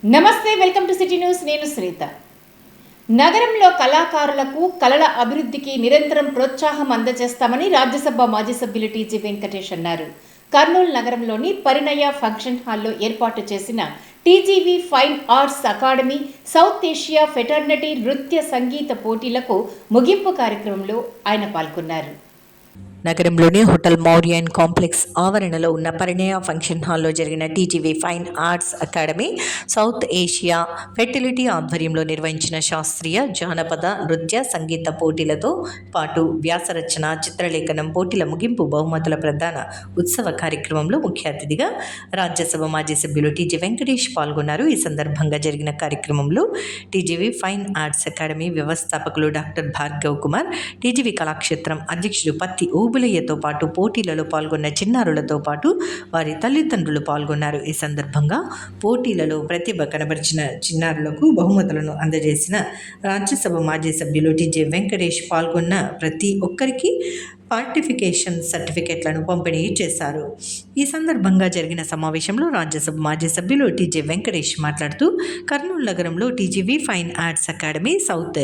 నమస్తే, welcome to city news. నేను శ్రీత. నగరంలో కళాకారులకు కళల అభివృద్ధికి నిరంతరం ప్రోత్సాహం అందజేస్తామని రాజ్యసభ మాజీ సభ్యులు టీజీ వెంకటేష్ అన్నారు. కర్నూలు నగరంలోని పరిణయ ఫంక్షన్ హాల్లో ఏర్పాటు చేసిన TGV fine arts academy south Asia fraternity నృత్య సంగీత పోటీలకు ముగింపు కార్యక్రమంలో ఆయన పాల్గొన్నారు. నగరంలోని హోటల్ మౌర్యన్ కాంప్లెక్స్ ఆవరణలో ఉన్న పరిణయ ఫంక్షన్ హాల్లో జరిగిన TGV fine arts academy south Asia fertility ఆధ్వర్యంలో నిర్వహించిన శాస్త్రీయ జానపద నృత్య సంగీత పోటీలతో పాటు వ్యాసరచన చిత్రలేఖనం పోటీల ముగింపు బహుమతుల ప్రధాన ఉత్సవ కార్యక్రమంలో ముఖ్య అతిథిగా రాజ్యసభ మాజీ సభ్యులు టీజీ వెంకటేష్ పాల్గొన్నారు. ఈ సందర్భంగా జరిగిన కార్యక్రమంలో టీజీవీ ఫైన్ ఆర్ట్స్ అకాడమీ వ్యవస్థాపకులు డాక్టర్ భార్గవ్ కుమార్, టీజీవీ కళాక్షేత్రం అధ్యక్షుడు పత్తి ఓబులయ్యతో పాటు పోటీలలో పాల్గొన్న చిన్నారులతో పాటు వారి తల్లిదండ్రులు పాల్గొన్నారు. ఈ సందర్భంగా పోటీలలో ప్రతిభ కనబరిచిన చిన్నారులకు బహుమతులను అందజేసిన రాజ్యసభ మాజీ సభ్యులు టీజీ వెంకటేష్ పాల్గొన్న ప్రతి ఒక్కరికి పార్టిఫికేషన్ సర్టిఫికెట్లను పంపిణీ చేశారు. ఈ సందర్భంగా జరిగిన సమావేశంలో రాజ్యసభ మాజీ సభ్యులు టీజీ వెంకటేష్ మాట్లాడుతూ కర్నూలు నగరంలో TGV fine arts academy South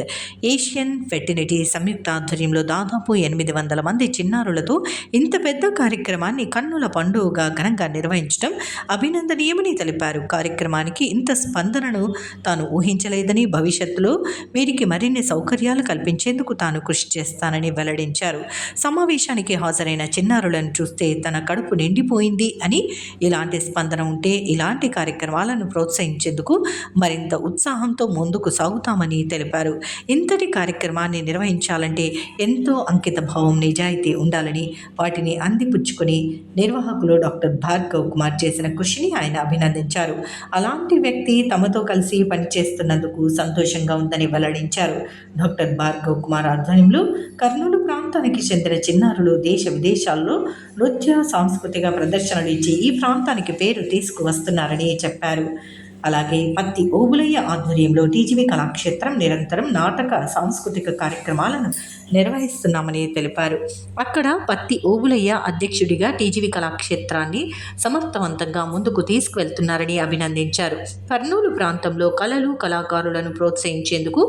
Asian fertility సంయుక్త ఆధ్వర్యంలో దాదాపు 800 మంది చిన్నారులతో ఇంత పెద్ద కార్యక్రమాన్ని కన్నుల పండుగగా ఘనంగా నిర్వహించడం అభినందనీయమని తెలిపారు. కార్యక్రమానికి ఇంత స్పందనను తాను ఊహించలేదని, భవిష్యత్తులో వీరికి మరిన్ని సౌకర్యాలు కల్పించేందుకు తాను కృషి చేస్తానని వెల్లడించారు. సమావేశానికి హాజరైన చిన్నారులను చూస్తే తన కడుపు నిండిపోయింది అని, ఇలాంటి స్పందన ఉంటే ఇలాంటి కార్యక్రమాలను ప్రోత్సహించేందుకు మరింత ఉత్సాహంతో ముందుకు సాగుతామని తెలిపారు. ఇంతటి కార్యక్రమాన్ని నిర్వహించాలంటే ఎంతో అంకిత భావం, నిజాయితీ ఉండాలని, వాటిని అందిపుచ్చుకొని నిర్వాహకులు డాక్టర్ భార్గవ్ కుమార్ చేసిన కృషిని ఆయన అభినందించారు. అలాంటి వ్యక్తి తమతో కలిసి పనిచేస్తున్నందుకు సంతోషంగా ఉందని వెల్లడించారు. డాక్టర్ భార్గవ్ కుమార్ ఆధ్వర్యంలో కర్నూలు ప్రాంతానికి చెందిన చిన్నారులు దేశ విదేశాల్లో నృత్య సాంస్కృతిక ప్రదర్శనలు ఇచ్చి ఈ ప్రాంతానికి పేరు తీసుకువస్తున్నారని చెప్పారు. అలాగే పత్తి ఓబులయ్య ఆధ్వర్యంలో టీజీవీ కళాక్షేత్రం నిరంతరం నాటక సాంస్కృతిక కార్యక్రమాలను నిర్వహిస్తున్నామని తెలిపారు. అక్కడ పత్తి ఓబులయ్య అధ్యక్షుడిగా టీజీవీ కళాక్షేత్రాన్ని సమర్థవంతంగా ముందుకు తీసుకువెళ్తున్నారని అభినందించారు. కర్నూలు ప్రాంతంలో కళలు కళాకారులను ప్రోత్సహించేందుకు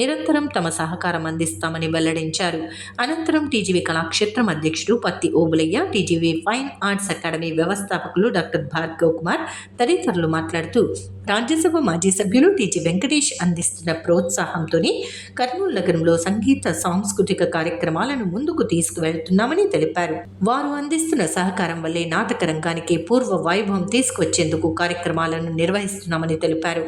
నిరంతరం తమ సహకారం అందిస్తామని వెల్లడించారు. అనంతరం టీజీవీ కళాక్షేత్రం అధ్యక్షుడు పత్తి Obulayya, TGV fine arts academy వ్యవస్థాపకులు డాక్టర్ భార్గవ్ కుమార్ తదితరులు మాట్లాడుతూ రాజ్యసభ మాజీ సభ్యులు టీజీ వెంకటేష్ అందిస్తున్న ప్రోత్సాహంతోనే కర్నూలు నగరంలో సంగీత సాంస్కృతిక కార్యక్రమాలను ముందుకు తీసుకువెళ్తున్నామని తెలిపారు. వారు అందిస్తున్న సహకారం వల్లే నాటక రంగానికి పూర్వ వైభవం తీసుకువచ్చేందుకు కార్యక్రమాలను నిర్వహిస్తున్నామని తెలిపారు.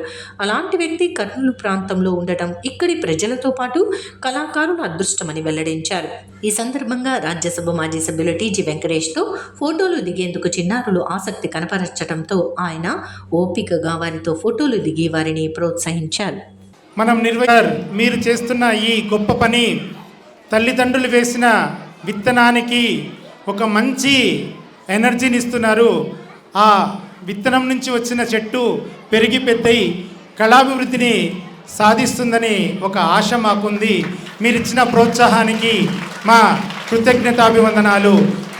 అలాంటి వ్యక్తి కర్నూలు ప్రాంతంలో ఉండటం ఇక్కడి ప్రజలతో పాటు కళాకారుల అదృష్టమని వెల్లడించారు. ఈ సందర్భంగా రాజ్యసభ మాజీ సభ్యులు టీజీ వెంకటేష్తో ఫోటోలు దిగేందుకు చిన్నారులు ఆసక్తి కనపరచడంతో ఆయన ఓపికగా వారితో ఫోటోలు దిగి వారిని ప్రోత్సహించారు. మీరు చేస్తున్న ఈ గొప్ప పని తల్లిదండ్రులు వేసిన విత్తనానికి ఒక మంచి ఎనర్జీని ఇస్తున్నారు. ఆ విత్తనం నుంచి వచ్చిన చెట్టు పెరిగి పెద్దయి కళాభివృద్ధిని సాధిస్తుందని ఒక ఆశ మాకుంది. మీరిచ్చిన ప్రోత్సాహానికి మా కృతజ్ఞతాభివందనాలు.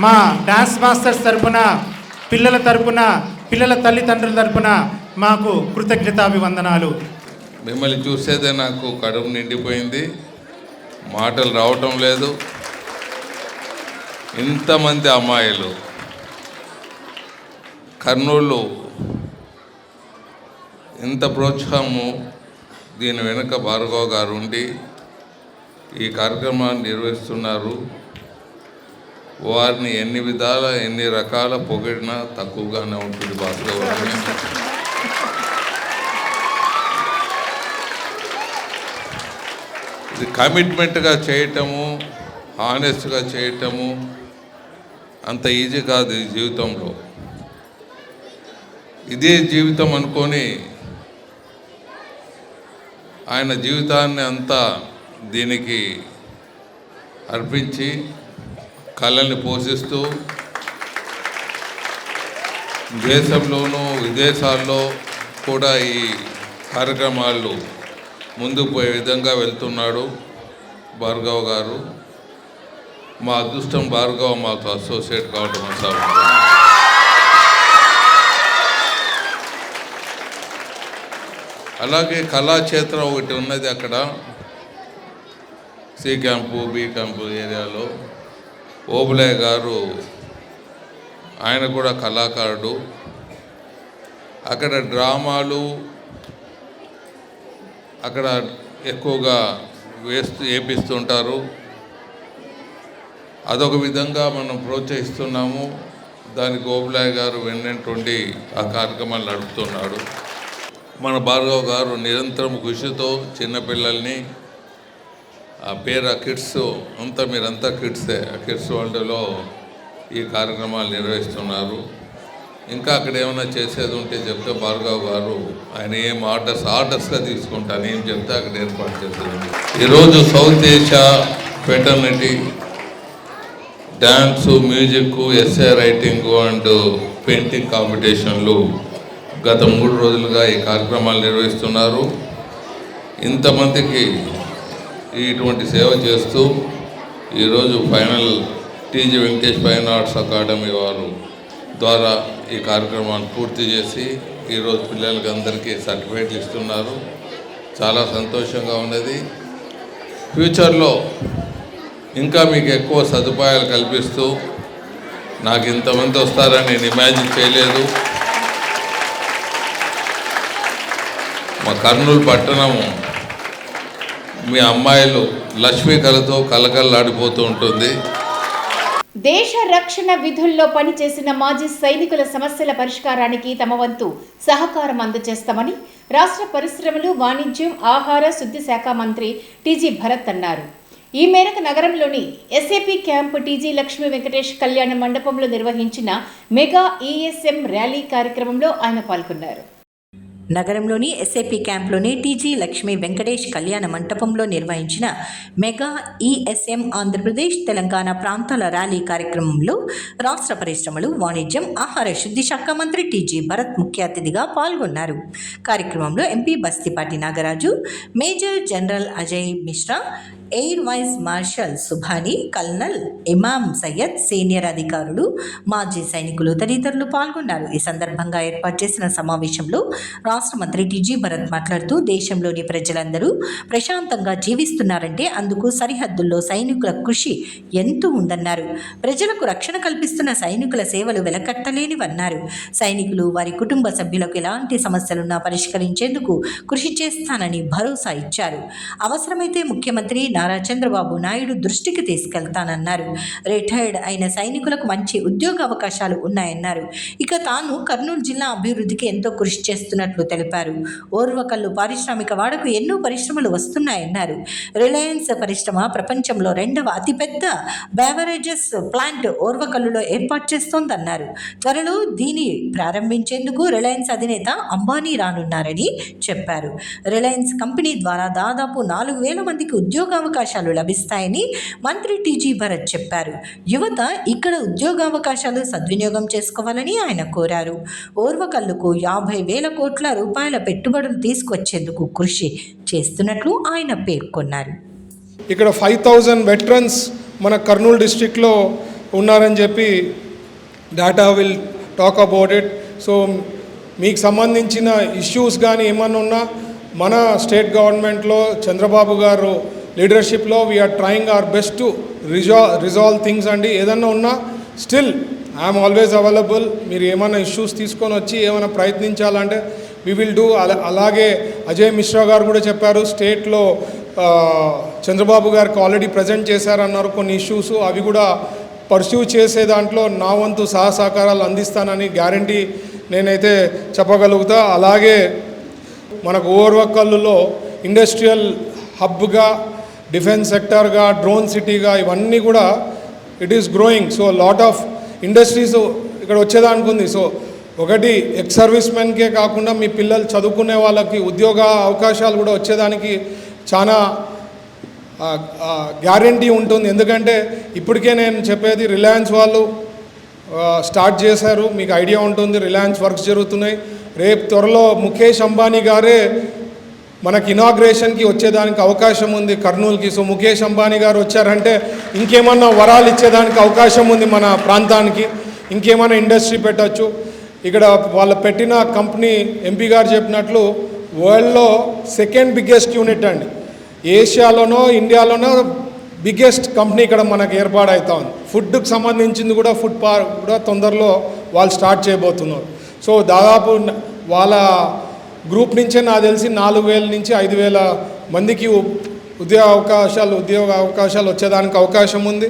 మా డాన్స్ మాస్టర్స్ తరపున, పిల్లల తరపున, పిల్లల తల్లిదండ్రుల తరపున మాకు కృతజ్ఞతాభివందనాలు. మిమ్మల్ని చూసేదే నాకు కడుపు నిండిపోయింది, మాటలు రావటం లేదు. ఇంతమంది అమ్మాయిలు కర్నూలు, ఇంత ప్రోత్సాహము, దీని వెనుక భార్గవ్ గారు ఉండి ఈ కార్యక్రమాన్ని నిర్వహిస్తున్నారు. వారిని ఎన్ని విధాల ఎన్ని రకాల పొగిడినా తక్కువగానే ఉంటుంది భార్గవ్ గారిని. ఇది కమిట్మెంట్గా చేయటము, హానెస్ట్గా చేయటము అంత ఈజీ కాదు ఈ జీవితంలో. ఇదే జీవితం అనుకొని ఆయన జీవితాన్ని అంతా దీనికి అర్పించి కళల్ని పోషిస్తూ దేశంలోనూ విదేశాల్లో కూడా ఈ కార్యక్రమాలు ముందుకు పోయే విధంగా వెళ్తున్నాడు భార్గవ్ గారు. మా అదృష్టం భార్గవ్ మాతో అసోసియేట్ కావడం అలాగే కళాక్షేత్రం ఒకటి ఉన్నది అక్కడ సి క్యాంపు బి క్యాంపు ఏరియాలో. ఓబులయ్య గారు ఆయన కూడా కళాకారుడు. అక్కడ డ్రామాలు అక్కడ ఎక్కువగా వేపిస్తుంటారు. అదొక విధంగా మనం ప్రోత్సహిస్తున్నాము. దానికి ఓబులయ్య గారు వెన్నంటుండి ఆ కార్యక్రమాలు నడుపుతున్నాడు. మన భార్గవ్ గారు నిరంతరం కృషితో చిన్నపిల్లల్ని ఆ పేరు ఆ కిడ్స్ అంతా మీరంతా కిడ్సే, ఆ కిడ్స్ వరల్డ్లో ఈ కార్యక్రమాలు నిర్వహిస్తున్నారు. ఇంకా అక్కడ ఏమైనా చేసేది ఉంటే చెప్తే భార్గవ్ గారు ఆయన ఏం ఆర్డర్స్గా తీసుకుంటాను, ఏం చెప్తే అక్కడ ఏర్పాటు చేసేది. ఈరోజు South Asia fraternity dance, music, essay writing and painting కాంపిటీషన్లు గత 3 రోజులుగా ఈ కార్యక్రమాలు నిర్వహిస్తున్నారు. ఇంతమందికి ఇటువంటి సేవ చేస్తూ ఈరోజు final TG Venkatesh fine arts academy వారు ద్వారా ఈ కార్యక్రమాన్ని పూర్తి చేసి ఈరోజు పిల్లలకి అందరికీ సర్టిఫికేట్లు ఇస్తున్నారు. చాలా సంతోషంగా ఉన్నది. ఫ్యూచర్లో ఇంకా మీకు ఎక్కువ సదుపాయాలు కల్పిస్తూ, నాకు ఇంతమంది వస్తారని నేను ఇమాజిన్ చేయలేదు. మా కర్నూలు పట్టణము మీ అమ్మాయిలు లక్ష్మీ కళతో కలకల్లాడిపోతూ ఉంటుంది. దేశ రక్షణ విధుల్లో పనిచేసిన మాజీ సైనికుల సమస్యల పరిష్కారానికి తమ వంతు సహకారం అందజేస్తామని రాష్ట్ర పరిశ్రమలు, వాణిజ్యం, ఆహార శుద్ధి శాఖ మంత్రి టీజీ భరత్ అన్నారు. ఈ మేరకు నగరంలోని SAP camp TG Lakshmi Venkatesh కళ్యాణ మండపంలో నిర్వహించిన మెగా ఈఎస్ఎం ర్యాలీ కార్యక్రమంలో ఆయన పాల్గొన్నారు. నగరంలోని ఎస్ఏపీ క్యాంప్లోని టీజీ లక్ష్మీ వెంకటేష్ కళ్యాణ మంటపంలో నిర్వహించిన మెగా ఈఎస్ఎం ఆంధ్రప్రదేశ్, తెలంగాణ ప్రాంతాల ర్యాలీ కార్యక్రమంలో రాష్ట్ర పరిశ్రమలు, వాణిజ్యం, ఆహార శుద్ధి శాఖ మంత్రి టీజీ భరత్ ముఖ్య అతిథిగా పాల్గొన్నారు. కార్యక్రమంలో MP Bastipati Nagaraju, major general Ajay Mishra, air vice marshal Subhani, colonel Imam Syed, senior అధికారులు, మాజీ సైనికులు తదితరులు పాల్గొన్నారు. ఈ సందర్భంగా ఏర్పాటు చేసిన సమావేశంలో రాష్ట్ర మంత్రి టీజీ భరత్ మాట్లాడుతూ, దేశంలోని ప్రజలందరూ ప్రశాంతంగా జీవిస్తున్నారంటే అందుకు సరిహద్దుల్లో సైనికుల కృషి ఎంతో ఉందన్నారు. ప్రజలకు రక్షణ కల్పిస్తున్న సైనికుల సేవలు వెలకట్టలేనివన్నారు. సైనికులు, వారి కుటుంబ సభ్యులకు ఎలాంటి సమస్యలున్నా పరిష్కరించేందుకు కృషి చేస్తానని భరోసా ఇచ్చారు. అవసరమైతే ముఖ్యమంత్రి నారా చంద్రబాబు నాయుడు దృష్టికి తీసుకెళ్తానన్నారు. రిటైర్డ్ అయిన సైనికులకు మంచి ఉద్యోగ అవకాశాలు ఉన్నాయన్నారు. ఇక తాను కర్నూలు జిల్లా అభివృద్ధికి ఎంతో కృషి చేస్తున్నట్లు తెలిపారు. ఓర్వకల్లు పారిశ్రామిక వాడకు ఎన్నో పరిశ్రమలు వస్తున్నాయన్నారు. రిలయన్స్ పరిశ్రమ ప్రపంచంలో 2వ అతిపెద్ద బెవరేజెస్ ప్లాంట్ ఓర్వకల్లులో ఏర్పాటు చేస్తోందన్నారు. త్వరలో దీన్ని ప్రారంభించేందుకు రిలయన్స్ అధినేత అంబానీ రానున్నారని చెప్పారు. రిలయన్స్ కంపెనీ ద్వారా దాదాపు 4,000 మందికి ఉద్యోగావకాశాలు లభిస్తాయని మంత్రి టీజీ భరత్ చెప్పారు. యువత ఇక్కడ ఉద్యోగావకాశాలు సద్వినియోగం చేసుకోవాలని ఆయన కోరారు. ఓర్వకల్లుకు 50,000 కోట్ల రూపాయల పెట్టుబడులు తీసుకొచ్చేందుకు కృషి చేస్తున్నట్లు ఆయన పేర్కొన్నారు. ఇక్కడ 5,000 వెటరన్స్ మన కర్నూలు డిస్ట్రిక్ట్లో ఉన్నారని చెప్పి data will talk about it. So మీకు సంబంధించిన ఇష్యూస్ కానీ ఏమన్నా ఉన్నా మన స్టేట్ గవర్నమెంట్లో చంద్రబాబు గారు లీడర్షిప్లో we are trying our best to resolve things అండి. ఏదన్నా ఉన్నా స్టిల్ ఐఎమ్ ఆల్వేస్ అవైలబుల్. మీరు ఏమైనా ఇష్యూస్ తీసుకొని వచ్చి ఏమైనా ప్రయత్నించాలంటే వి విల్ డూ. అలాగే అజయ్ మిశ్రా గారు కూడా చెప్పారు, స్టేట్లో చంద్రబాబు గారికి ఆల్రెడీ ప్రజెంట్ చేశారన్నారు కొన్ని ఇష్యూస్, అవి కూడా పర్స్యూ చేసే దాంట్లో నా వంతు సహకారాలు అందిస్తానని గ్యారంటీ నేనైతే చెప్పగలుగుతా. అలాగే మనకు ఓర్వకల్లులో ఇండస్ట్రియల్ హబ్గా, డిఫెన్స్ సెక్టార్గా, డ్రోన్ సిటీగా ఇవన్నీ కూడా it is growing. So lot of industries ఇక్కడ వచ్చేదానికి ఉంది. సో ఒకటి ఎక్స్ సర్వీస్ మెన్కే కాకుండా మీ పిల్లలు చదువుకునే వాళ్ళకి ఉద్యోగ అవకాశాలు కూడా వచ్చేదానికి చాలా గ్యారంటీ ఉంటుంది. ఎందుకంటే ఇప్పటికే నేను చెప్పేది రిలయన్స్ వాళ్ళు స్టార్ట్ చేశారు, మీకు ఐడియా ఉంటుంది. రిలయన్స్ వర్క్స్ జరుగుతున్నాయి. రేపు త్వరలో ముఖేష్ అంబానీ గారే మనకి ఇనాగ్రేషన్కి వచ్చేదానికి అవకాశం ఉంది కర్నూలుకి. సో ముఖేష్ అంబానీ గారు వచ్చారంటే ఇంకేమన్నా వరాలు ఇచ్చేదానికి అవకాశం ఉంది మన ప్రాంతానికి. ఇంకేమైనా ఇండస్ట్రీ పెట్టచ్చు. ఇక్కడ వాళ్ళు పెట్టిన కంపెనీ ఎంపీ గారు చెప్పినట్లు వరల్డ్లో సెకండ్ బిగ్గెస్ట్ యూనిట్ అండి. ఏషియాలోనో ఇండియాలోనో బిగ్గెస్ట్ కంపెనీ ఇక్కడ మనకు ఏర్పాటవుతా ఉంది. ఫుడ్కి సంబంధించింది కూడా ఫుడ్ పార్క్ కూడా తొందరలో వాళ్ళు స్టార్ట్ చేయబోతున్నారు. సో దాదాపు వాళ్ళ గ్రూప్ నుంచే నాకు తెలిసి 4,000 నుంచి 5,000 మందికి ఉద్యోగ అవకాశాలు వచ్చేదానికి అవకాశం ఉంది.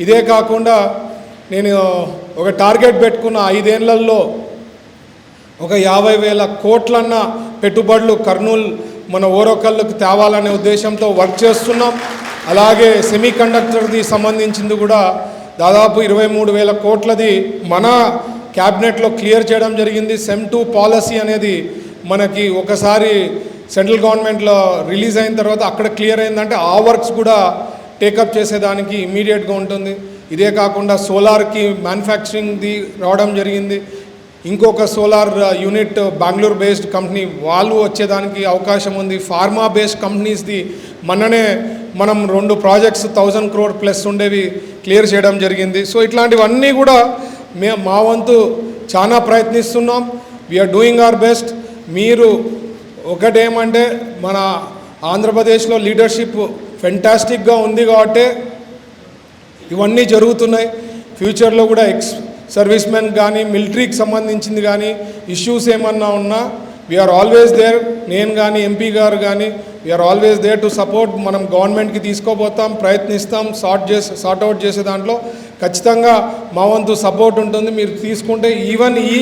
ఇదే కాకుండా నేను ఒక టార్గెట్ పెట్టుకున్న 5 ఏళ్లలో ఒక 50,000 కోట్లన్న పెట్టుబడులు కర్నూలు మన ఓరకల్లుకు తేవాలనే ఉద్దేశంతో వర్క్ చేస్తున్నాం. అలాగే సెమీ కండక్టర్ది సంబంధించింది కూడా దాదాపు 23,000 కోట్లది మన క్యాబినెట్లో క్లియర్ చేయడం జరిగింది. సెమ్ 2 పాలసీ అనేది మనకి ఒకసారి సెంట్రల్ గవర్నమెంట్లో రిలీజ్ అయిన తర్వాత అక్కడ క్లియర్ అయిందంటే ఆ వర్క్స్ కూడా టేకప్ చేసేదానికి ఇమీడియట్గా ఉంటుంది. ఇదే కాకుండా సోలార్కి మ్యానుఫ్యాక్చరింగ్ది రావడం జరిగింది. ఇంకొక solar unit Bengaluru based company వాళ్ళు వచ్చేదానికి అవకాశం ఉంది. ఫార్మా బేస్డ్ కంపెనీస్ది మొన్ననే మనం 2 ప్రాజెక్ట్స్ 1,000 crore ప్లస్ ఉండేవి క్లియర్ చేయడం జరిగింది. సో ఇట్లాంటివన్నీ కూడా మా వంతు చాలా ప్రయత్నిస్తున్నాం. We're doing our best. మీరు ఒకటేమంటే మన ఆంధ్రప్రదేశ్లో లీడర్షిప్ ఫెంటాస్టిక్గా ఉంది కాబట్టి ఇవన్నీ జరుగుతున్నాయి. ఫ్యూచర్లో కూడా సర్వీస్ మెన్ కానీ మిలిటరీకి సంబంధించింది కానీ ఇష్యూస్ ఏమన్నా ఉన్నా వీఆర్ ఆల్వేస్ దేర్. నేను కానీ ఎంపీ గారు కానీ we're always there to support. మనం గవర్నమెంట్కి తీసుకోబోతాం, ప్రయత్నిస్తాం. సార్ట్ అవుట్ చేసే దాంట్లో ఖచ్చితంగా మా వంతు సపోర్ట్ ఉంటుంది. మీరు తీసుకుంటే ఈవెన్ ఈ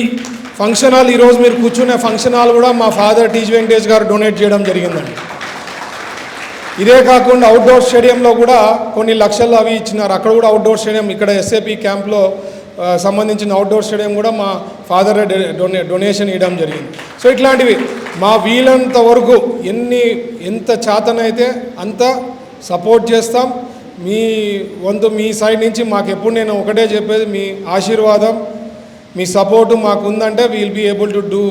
ఫంక్షన్ హాల్ ఈరోజు మీరు కూర్చునే ఫంక్షన్ హాల్ కూడా మా ఫాదర్ టీజీ వెంకటేష్ గారు డొనేట్ చేయడం జరిగిందండి. ఇదే కాకుండా అవుట్డోర్ స్టేడియంలో కూడా కొన్ని లక్షలు అవి ఇచ్చినారు. అక్కడ కూడా అవుట్డోర్ స్టేడియం ఇక్కడ ఎస్ఏపి క్యాంప్లో సంబంధించిన అవుట్డోర్ స్టేడియం కూడా మా ఫాదర్ డొనేషన్ ఇవ్వడం జరిగింది. సో ఇట్లాంటివి మా వీలంత వరకు ఎంత చేతనైతే అంత సపోర్ట్ చేస్తాం. మీ వంతు మీ సైడ్ నుంచి మాకు ఎప్పుడు నేను ఒకటే చెప్పేది, మీ ఆశీర్వాదం మీ సపోర్టు మాకు ఉందంటే will be able to do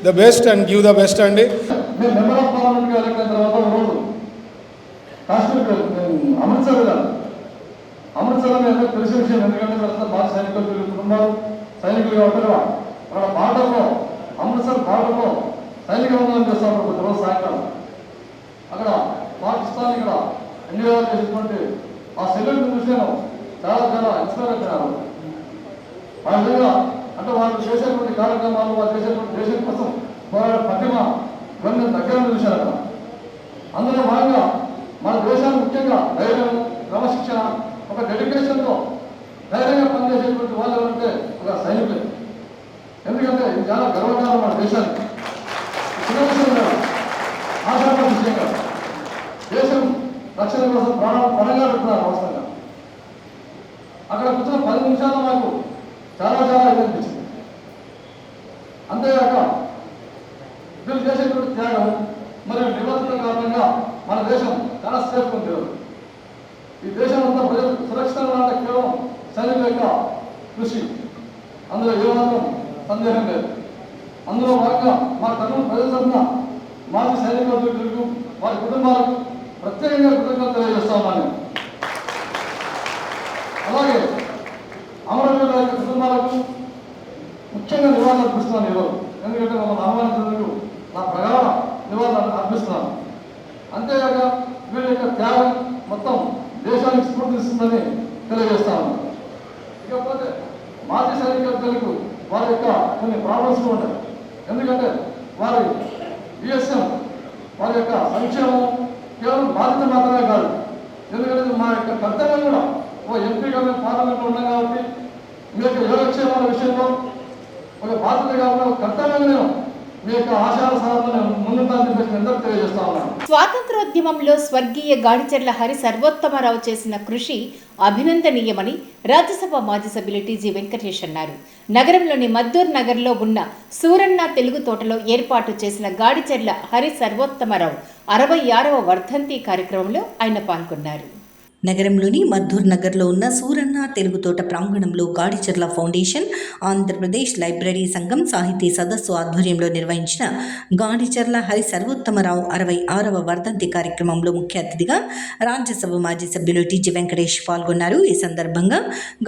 the best and give the best అండి. అమృత్సర్ అనేది తెలిసిన విషయం. ఎందుకంటే భారత సైనికులు కుటుంబాలు సైనికులుగా ఉంటారు. అక్కడ బార్డర్లో అమృత్సర్ బార్డర్లో సైనిక వందనం చేస్తారు ప్రతిరోజు సాయంకాలం. అక్కడ పాకిస్తాన్ ఇక్కడ ఇండియా చేసినటువంటి ఆ సెల్యూట్ చూసాను, చాలా ఇన్స్పైర్ అవుతున్నారు. ఆ విధంగా అంటే వాళ్ళు చేసేటువంటి కార్యక్రమాలు, వాళ్ళు చేసేటువంటి దేశం కోసం పోరాడే పటిమ ఇవన్నీ దగ్గర చూశారు అక్కడ. అందులో భాగంగా మన దేశాన్ని ముఖ్యంగా ధైర్యం, క్రమశిక్షణ, ఒక డెడికేషన్తో ధైర్యంగా పనిచేసేటువంటి వాళ్ళు ఎవరంటే ఒక సైనికులే. ఎందుకంటే ఇది చాలా గర్వకారం మన దేశానికి. చిన్న విషయం కాదు, ఆశాపడ విషయం కాదు. దేశం రక్షణ కోసం పరంగా పెడుతున్నారు అవసరంగా. అక్కడ కూర్చున్న 10 నిమిషాలు మాకు చాలా ఇది అనిపించింది. అంతేగాక వీళ్ళు చేసేటువంటి త్యాగం మరియు నిబద్ధత కారణంగా మన దేశం చాలా సేఫ్ ఉంది. ఈ దేశం అంతా ప్రజలు సురక్షితంగా ఉంటే కేవలం సైనికుల యొక్క కృషి, అందులో ఏమాత్రం సందేహం లేదు. అందులో భాగంగా మా కర్నూలు ప్రజల తరఫున మాజీ సైనికులకు వారి కుటుంబాలకు ప్రత్యేకంగా కృతజ్ఞతలు తెలియజేస్తామని, అలాగే అమరవీరుల యొక్క కుటుంబాలకు ముఖ్యంగా నివాళులు అర్పిస్తున్నాను ఈరోజు. ఎందుకంటే మమ్మల్ని ఆహ్వానించినందుకు నా ప్రగాఢ నివాళులు అర్పిస్తున్నాను. అంతేగాక వీళ్ళ యొక్క త్యాగం మొత్తం దేశానికి స్ఫూర్తిస్తుందని తెలియజేస్తాను. ఇకపోతే మాజీ సైనికులకు వారి యొక్క కొన్ని ప్రాబ్లమ్స్ ఉంటాయి. ఎందుకంటే వారి బిఎస్ఎం వారి యొక్క సంక్షేమం కేవలం బాధ్యత మాత్రమే కాదు. ఎందుకంటే మా యొక్క కర్తవ్యం కూడా ఓ ఎంపీగా మేము పార్లమెంట్లో ఉన్నాం కాబట్టి మీ యొక్క యోగక్షేమాల విషయంలో ఒక బాధ్యత కాకుండా ఒక కర్తవ్యం మీ యొక్క ఆశయాల సాధన ముందుంటానని చెప్పేసి అందరూ తెలియజేస్తా ఉన్నాను. స్వాతంత్రోద్యమంలో స్వర్గీయ గాడిచెర్ల హరి సర్వోత్తమరావు చేసిన కృషి అభినందనీయమని రాజ్యసభ మాజీ సభ్యులు టీజీ వెంకటేష్ అన్నారు. నగరంలోని మద్దూర్ నగర్లో ఉన్న సూరన్న తెలుగు తోటలో ఏర్పాటు చేసిన గాడిచెర్ల హరి సర్వోత్తమరావు 66వ వర్ధంతి కార్యక్రమంలో ఆయన పాల్గొన్నారు. నగరంలోని మద్దూర్ నగర్లో ఉన్న సూరన్న తెలుగు తోట ప్రాంగణంలో గాడిచర్ల ఫౌండేషన్, ఆంధ్రప్రదేశ్ లైబ్రరీ సంఘం సాహితీ సదస్సు ఆధ్వర్యంలో నిర్వహించిన గాడిచర్ల హరి సర్వోత్తమరావు 66వ వర్ధంతి కార్యక్రమంలో ముఖ్య అతిథిగా రాజ్యసభ మాజీ సభ్యులు టీజీ వెంకటేష్ పాల్గొన్నారు. ఈ సందర్భంగా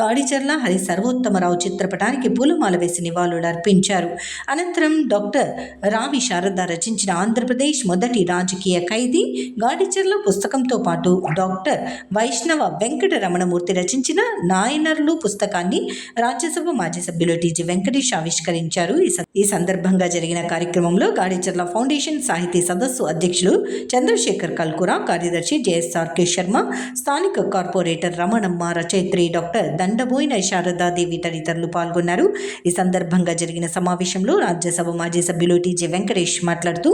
గాడిచర్ల హరి సర్వోత్తమరావు చిత్రపటానికి పూలమాల వేసి నివాళులు అర్పించారు. అనంతరం డాక్టర్ రావి శారద రచించిన ఆంధ్రప్రదేశ్ మొదటి రాజకీయ ఖైదీ గాడిచర్ల పుస్తకంతో పాటు డాక్టర్ వైష్ణవ వెంకట రమణమూర్తి రచించిన నాయనర్లు పుస్తకాన్ని రాజ్యసభ మాజీ సభ్యులు టీజీ వెంకటేష్ ఆవిష్కరించారు. ఈ సందర్భంగా జరిగిన కార్యక్రమంలో గాడిచర్ల ఫౌండేషన్ సాహితీ సదస్సు అధ్యక్షులు చంద్రశేఖర్ కల్కురా, కార్యదర్శి జేఎస్ఆర్కే శర్మ, స్థానిక కార్పొరేటర్ రమణమ్మ, రచయిత్రి డాక్టర్ దండబోయిన శారదాదేవి తదితరులు పాల్గొన్నారు. ఈ సందర్భంగా జరిగిన సమావేశంలో రాజ్యసభ మాజీ సభ్యులు టీజీ వెంకటేష్ మాట్లాడుతూ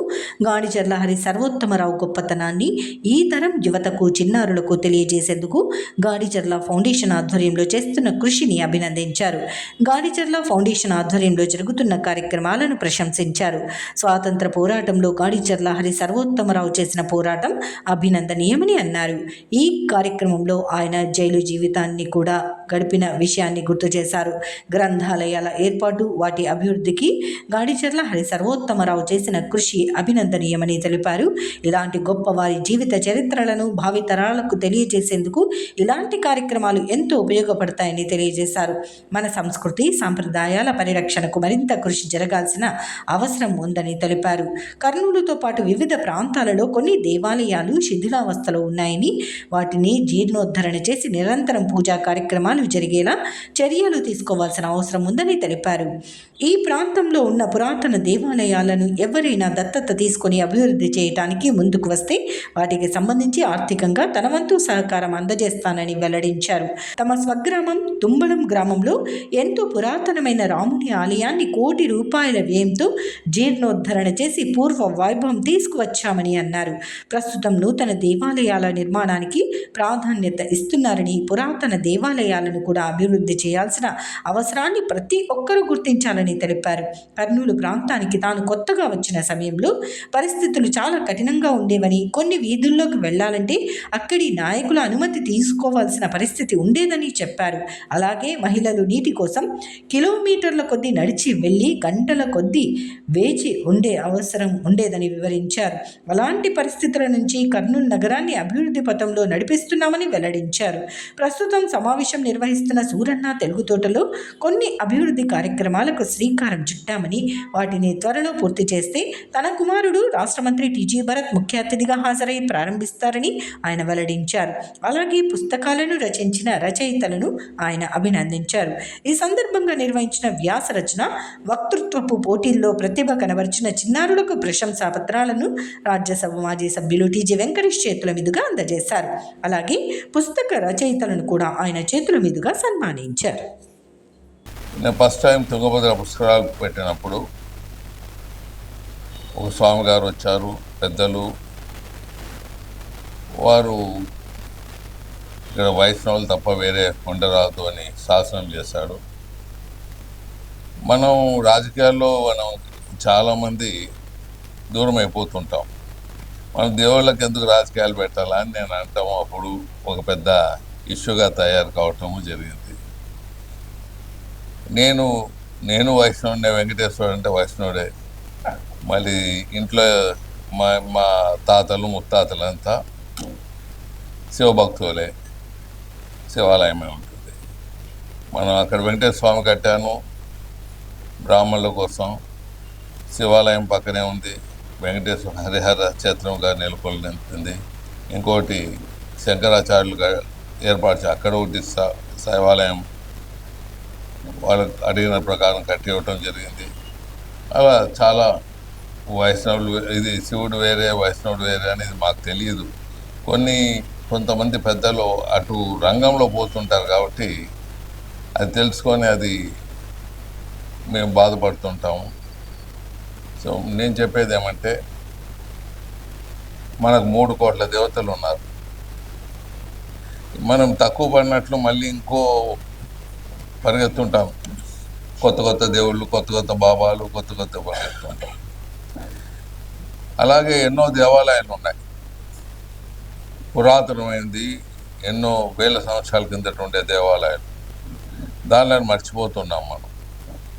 గాడిచర్ల హరి సర్వోత్తమరావు గొప్పతనాన్ని ఈ తరం యువతకు, చిన్నారులకు తెలియజేసేందుకు గాడిచర్ల ఫౌండేషన్ ఆధ్వర్యంలో చేస్తున్న కృషిని అభినందించారు. గాడిచర్ల ఫౌండేషన్ ఆధ్వర్యంలో జరుగుతున్న కార్యక్రమాలను ప్రశంసించారు. స్వాతంత్ర పోరాటంలో గాడిచర్ల హరి సర్వోత్తమరావు చేసిన పోరాటం అభినందనీయమని అన్నారు. ఈ కార్యక్రమంలో ఆయన జైలు జీవితాన్ని కూడా గడిపిన విషయాన్ని గుర్తు చేశారు. గ్రంథాలయాల ఏర్పాటు, వాటి అభివృద్ధికి గాడిచర్ల హరి సర్వోత్తమరావు చేసిన కృషి అభినందనీయమని తెలిపారు. ఇలాంటి గొప్ప వారి జీవిత చరిత్రలను భావితరాలకు తెలియజేసేందుకు ఇలాంటి కార్యక్రమాలు ఎంతో ఉపయోగపడతాయని తెలియజేశారు. మన సంస్కృతి సాంప్రదాయాల పరిరక్షణకు మరింత కృషి జరగాల్సిన అవసరం ఉందని తెలిపారు. కర్నూలుతో పాటు వివిధ ప్రాంతాలలో కొన్ని దేవాలయాలు శిథిలావస్థలో ఉన్నాయని, వాటిని జీర్ణోద్ధరణ చేసి నిరంతరం పూజా కార్యక్రమాలు జరిగేలా చర్యలు తీసుకోవాల్సిన అవసరం ఉందని తెలిపారు. ఈ ప్రాంతంలో ఉన్న పురాతన దేవాలయాలను ఎవరైనా దత్తత తీసుకొని అభివృద్ధి చేయడానికి ముందుకు వస్తే వాటికి సంబంధించి ఆర్థికంగా తన వంతు సహకారం అందజేస్తానని వెల్లడించారు. తమ స్వగ్రామం తుంబళం గ్రామంలో ఎంతో పురాతనమైన రాముని ఆలయాన్ని కోటి రూపాయల వ్యయంతో జీర్ణోద్ధరణ చేసి పూర్వ వైభవం తీసుకువచ్చామని అన్నారు. ప్రస్తుతం నూతన దేవాలయాల నిర్మాణానికి ప్రాధాన్యత ఇస్తున్నారని, పురాతన దేవాలయాలను కూడా అభివృద్ధి చేయాల్సిన అవసరాన్ని ప్రతి ఒక్కరూ గుర్తించాలని తెలిపారు. కర్నూలు ప్రాంతానికి తాను కొత్తగా వచ్చిన సమయంలో పరిస్థితులు చాలా కఠినంగా ఉండేవని, కొన్ని వీధుల్లోకి వెళ్లాలంటే అక్కడి నాయకుల అనుమతి తీసుకోవాల్సిన పరిస్థితి ఉండేదని చెప్పారు. అలాగే మహిళలు నీటి కోసం కిలోమీటర్ల కొద్దీ నడిచి వెళ్లి గంటల కొద్దీ వేచి ఉండే అవసరం ఉండేదని వివరించారు. అలాంటి పరిస్థితుల నుంచి కర్నూలు నగరాన్ని అభివృద్ధి పథంలో నడిపిస్తున్నామని వెల్లడించారు. ప్రస్తుతం సమావేశం నిర్వహిస్తున్న సూరన్న తెలుగు తోటలో కొన్ని అభివృద్ధి కార్యక్రమాలకు శ్రీకారం చుట్టామని, వాటిని త్వరలో పూర్తి చేస్తే తన కుమారుడు రాష్ట్ర మంత్రి టీజీ భరత్ ముఖ్య అతిథిగా హాజరై ప్రారంభిస్తారని ఆయన వెల్లడించారు. అలాగే పుస్తకాలను రచించిన రచయితలను ఆయన అభినందించారు. ఈ సందర్భంగా నిర్వహించిన వ్యాస రచన, వక్తృత్వపు పోటీల్లో ప్రతిభ కనబరిచిన చిన్నారులకు ప్రశంసా పత్రాలను రాజ్యసభ మాజీ సభ్యులు టీజీ వెంకటేష్ చేతుల మీదుగా అందజేశారు. అలాగే పుస్తక రచయితలను కూడా ఆయన చేతుల మీదుగా సన్మానించారు. నేను ఫస్ట్ టైం తుంగభద్ర పుస్తకాలు పెట్టినప్పుడు ఒక స్వామి గారు వచ్చారు, పెద్దలు. వారు ఇక్కడ వైష్ణవులు తప్ప వేరే ఉండరాదు అని శాసనం చేశాడు. మనం రాజకీయాల్లో చాలామంది దూరం అయిపోతుంటాం. మనం దేవుళ్ళకి ఎందుకు రాజకీయాలు పెట్టాలా అని నేను అంటాము. అప్పుడు ఒక పెద్ద ఇష్యూగా తయారు కావటము జరిగింది. నేను వైష్ణవుడే, వెంకటేశ్వరుడు అంటే వైష్ణవుడే. మళ్ళీ ఇంట్లో మా తాతలు ముత్తాతలంతా శివభక్తులే, శివాలయమే ఉంటుంది. మనం అక్కడ వెంకటేశ్వర స్వామి కట్టాను బ్రాహ్మణుల కోసం. శివాలయం పక్కనే ఉంది, వెంకటేశ్వర హరిహర క్షేత్రంగా నెలకొల్పింది. ఇంకోటి శంకరాచార్యులుగా ఏర్పాటు అక్కడ ఒకటి శైవాలయం వాళ్ళకి అడిగిన ప్రకారం కట్టివ్వటం జరిగింది. అలా చాలా వైష్ణవులు, ఇది శివుడు వేరే వైష్ణవుడు వేరే అనేది మాకు తెలియదు. కొంతమంది పెద్దలు అటు రంగంలో పోతుంటారు కాబట్టి అది తెలుసుకొని అది మేము బాధపడుతుంటాము. సో నేను చెప్పేది ఏమంటే, మనకు 3 కోట్ల దేవతలు ఉన్నారు. మనం తక్కువ పడినట్లు మళ్ళీ ఇంకో పరిగెత్తుంటాం. కొత్త దేవుళ్ళు, కొత్త బాబాలు, కొత్త పరిగెత్తుంటాం. అలాగే ఎన్నో దేవాలయాలు ఉన్నాయి. పురాతనమైనది ఎన్నో వేల సంవత్సరాల కిందట ఉండే దేవాలయాలు, దానిలో మర్చిపోతున్నాం మనం.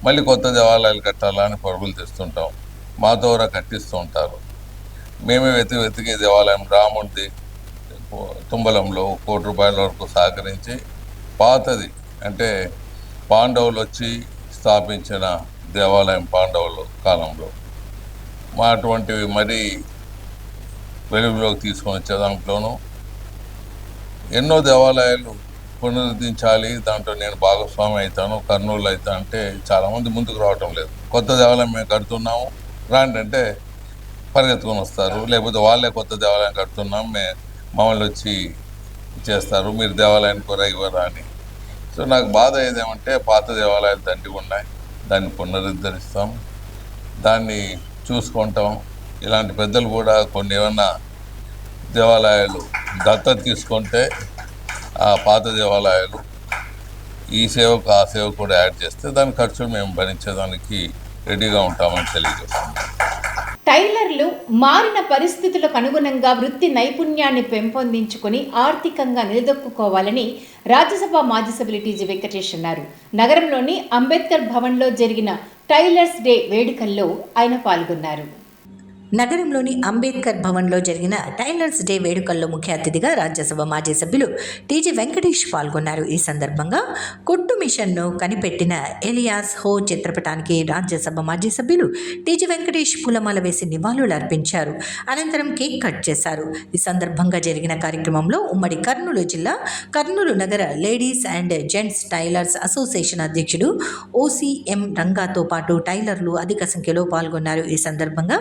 మళ్ళీ కొత్త దేవాలయాలు కట్టాలని పరుగులు తెస్తుంటాం, మా ద్వారా కట్టిస్తూ ఉంటారు. మేమే వెతికి దేవాలయం రాముడిది తుంబలంలో ₹1 కోటి వరకు సహకరించి పాతది, అంటే పాండవులు వచ్చి స్థాపించిన దేవాలయం, పాండవుల కాలంలో మా అటువంటివి మరీ వెలుగులోకి తీసుకొని వచ్చే దాంట్లోనూ ఎన్నో దేవాలయాలు పునరుద్ధరించాలి, దాంట్లో నేను భాగస్వామి అవుతాను, కర్నూలు అవుతా అంటే చాలామంది ముందుకు రావటం లేదు. కొత్త దేవాలయం మేము కడుతున్నాము రాండి అంటే పరిగెత్తుకొని వస్తారు, లేకపోతే వాళ్ళే కొత్త దేవాలయం కడుతున్నాం మమ్మల్ని వచ్చి చేస్తారు, మీరు దేవాలయానికి కూడా ఇవ్వరా అని. సో నాకు బాధ ఏదేమంటే పాత దేవాలయాలు దండిగా ఉన్నాయి, దాన్ని పునరుద్ధరిస్తాం, దాన్ని చూసుకుంటాం. ఇలాంటి పెద్దలు కూడా కొన్ని ఏమన్నా దేవాలయాలు దత్తత తీసుకుంటే ఆ పాత దేవాలయాలు ఈ సేవకు ఆ సేవకు కూడా యాడ్ చేస్తే దాని ఖర్చులు మేము భరించేదానికి రెడీగా ఉంటామని తెలియజేస్తున్నాం. టైలర్లు మారిన పరిస్థితులకు అనుగుణంగా వృత్తి నైపుణ్యాన్ని పెంపొందించుకొని ఆర్థికంగా నిలదొక్కుకోవాలని రాజ్యసభ మాజీ సభ్యులు టీజీ వెంకటేష్ అన్నారు. నగరంలోని అంబేద్కర్ భవన్లో జరిగిన టైలర్స్ డే వేడుకల్లో ఆయన పాల్గొన్నారు. నగరంలోని అంబేద్కర్ భవన్లో జరిగిన టైలర్స్ డే వేడుకల్లో ముఖ్య అతిథిగా రాజ్యసభ మాజీ సభ్యులు టీజీ వెంకటేష్ పాల్గొన్నారు. ఈ సందర్భంగా కుట్టు మిషన్ను కనిపెట్టిన ఎలియాస్ హో చిత్రపటానికి రాజ్యసభ మాజీ సభ్యులు టీజీ వెంకటేష్ పూలమాల వేసి నివాళులు అర్పించారు. అనంతరం కేక్ కట్ చేశారు. ఈ సందర్భంగా జరిగిన కార్యక్రమంలో ఉమ్మడి కర్నూలు జిల్లా కర్నూలు నగర ladies and gents tailors association అధ్యక్షుడు OCM రంగాతో పాటు టైలర్లు అధిక సంఖ్యలో పాల్గొన్నారు. ఈ సందర్భంగా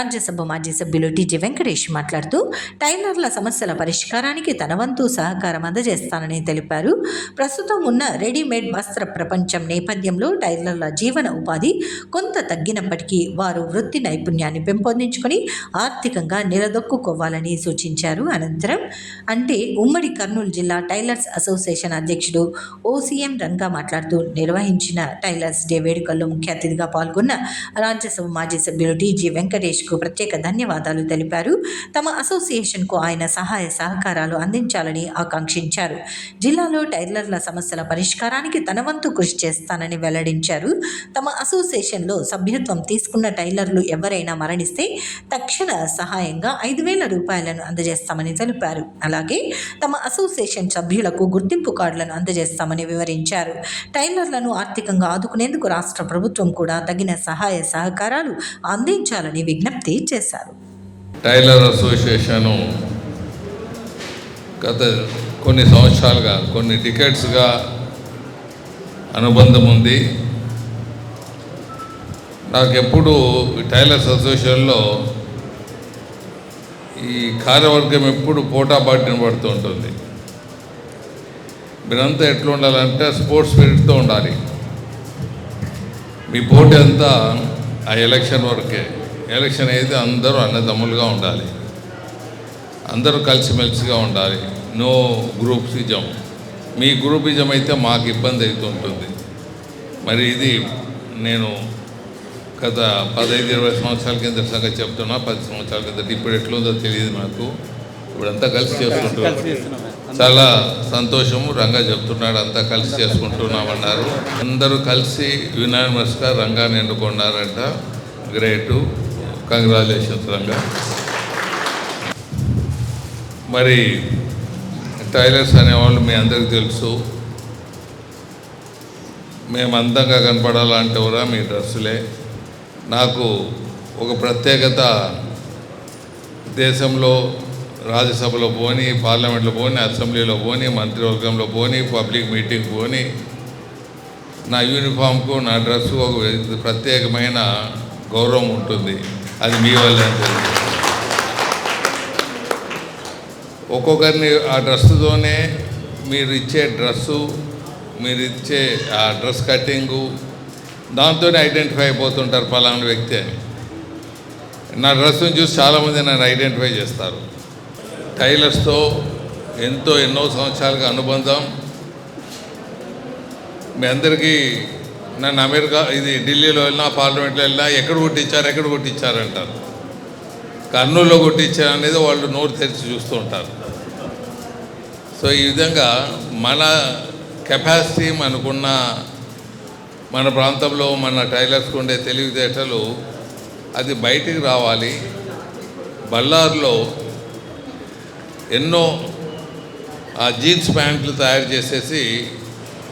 రాజ్యసభ మాజీ సభ్యులు టీజీ వెంకటేష్ మాట్లాడుతూ టైలర్ల సమస్యల పరిష్కారానికి తన వంతు సహకారం అందజేస్తానని తెలిపారు. ప్రస్తుతం ఉన్న రెడీమేడ్ వస్త్ర ప్రపంచం నేపథ్యంలో టైలర్ల జీవన ఉపాధి కొంత తగ్గినప్పటికీ వారు వృత్తి నైపుణ్యాన్ని పెంపొందించుకొని ఆర్థికంగా నిలదొక్కుకోవాలని సూచించారు. అనంతరం ఉమ్మడి కర్నూలు జిల్లా టైలర్స్ అసోసియేషన్ అధ్యక్షుడు OCM రంగా మాట్లాడుతూ నిర్వహించిన టైలర్స్ డే వేడుకల్లో ముఖ్య అతిథిగా పాల్గొన్న రాజ్యసభ మాజీ సభ్యులు టీజీ వెంకటేష్కు ప్రత్యేక ధన్యవాదాలు తెలిపారు. తమ అసోసియేషన్కు ఆయన సహాయ సహకారాలు అందించాలని ఆకాంక్షించారు. జిల్లాలో టైలర్ల సమస్యల పరిష్కారానికి తన వంతు కృషి చేస్తానని వెల్లడించారు. తమ అసోసియేషన్లో సభ్యత్వం తీసుకున్న టైలర్లు ఎవరైనా మరణిస్తే తక్షణ సహాయంగా ₹5,000 అందజేస్తామని తెలిపారు. అలాగే తమ అసోసియేషన్ సభ్యులకు గుర్తింపు కార్డులను అందజేస్తామని వివరించారు. టైలర్లను ఆర్థికంగా ఆదుకునేందుకు రాష్ట్ర ప్రభుత్వం కూడా తగిన సహాయ సహకారాలు అందించాలని విజ్ఞప్తి చేశారు. టైలర్ అసోసియేషను గత కొన్ని సంవత్సరాలుగా, కొన్ని డికేడ్స్గా అనుబంధం ఉంది. నాకెప్పుడు టైలర్స్ అసోసియేషన్లో ఈ కార్యవర్గం ఎప్పుడు పోటాపాటిన పడుతూ ఉంటుంది. మీరంతా ఎట్లా ఉండాలంటే స్పోర్ట్స్ స్పిరిట్తో ఉండాలి. మీ పోటీ అంతా ఆ ఎలక్షన్ వరకే. ఎలక్షన్ అయితే అందరూ అన్నదమ్ములుగా ఉండాలి, అందరూ కలిసిమెలిసిగా ఉండాలి. నో గ్రూప్సిజం. మీ గ్రూపిజం అయితే మాకు ఇబ్బంది అవుతుంటుంది. మరి ఇది నేను గత 15-20 సంవత్సరాల కింద సంగతి చెప్తున్నా. 10 సంవత్సరాల కింద ఇప్పుడు ఎట్లుందో తెలియదు నాకు. ఇప్పుడంతా కలిసి చేసుకుంటున్నాం. చాలా సంతోషము. రంగా చెప్తున్నాడు అంతా కలిసి చేసుకుంటున్నామన్నారు. అందరూ కలిసి యునానిమస్గా రంగాన్ని ఎన్నుకున్నారంట. Great, congratulations Ranga. మరి టైలర్స్ అనేవాళ్ళు మీ అందరికీ తెలుసు. మేము అందంగా కనపడాలంటే కూడా మీ డ్రెస్సులే. నాకు ఒక ప్రత్యేకత, దేశంలో రాజ్యసభలో పోని, పార్లమెంట్లో పోని, అసెంబ్లీలో పోని, మంత్రివర్గంలో పోని, పబ్లిక్ మీటింగ్ పోని, నా యూనిఫామ్కు, నా డ్రెస్సు ఒక ప్రత్యేకమైన గౌరవం ఉంటుంది. అది మీ వల్లే ఉంటుంది. ఒక్కొక్కరిని ఆ డ్రెస్సుతోనే మీరు ఇచ్చే డ్రెస్సు, మీరు ఇచ్చే ఆ డ్రెస్ కటింగు, దాంతోనే ఐడెంటిఫై అయిపోతుంటారు పలానా వ్యక్తి అని. నా డ్రెస్సును చూసి చాలామంది నన్ను ఐడెంటిఫై చేస్తారు. టైలర్స్తో ఎన్నో సంవత్సరాలుగా అనుబంధం. మీ అందరికీ నన్ను అమెరికా, ఢిల్లీలో వెళ్ళినా, పార్లమెంట్లో వెళ్ళినా ఎక్కడ కొట్టించారంటారు. కర్నూలులో కొట్టించారు అనేది వాళ్ళు నోరు తెరిచి చూస్తూ ఉంటారు. సో ఈ విధంగా మన కెపాసిటీ మనకున్న మన ప్రాంతంలో మన టైలర్స్కి ఉండే తెలివితేటలు అది బయటికి రావాలి. బళ్ళారులో ఎన్నో జీన్స్ ప్యాంట్లు తయారు చేసేసి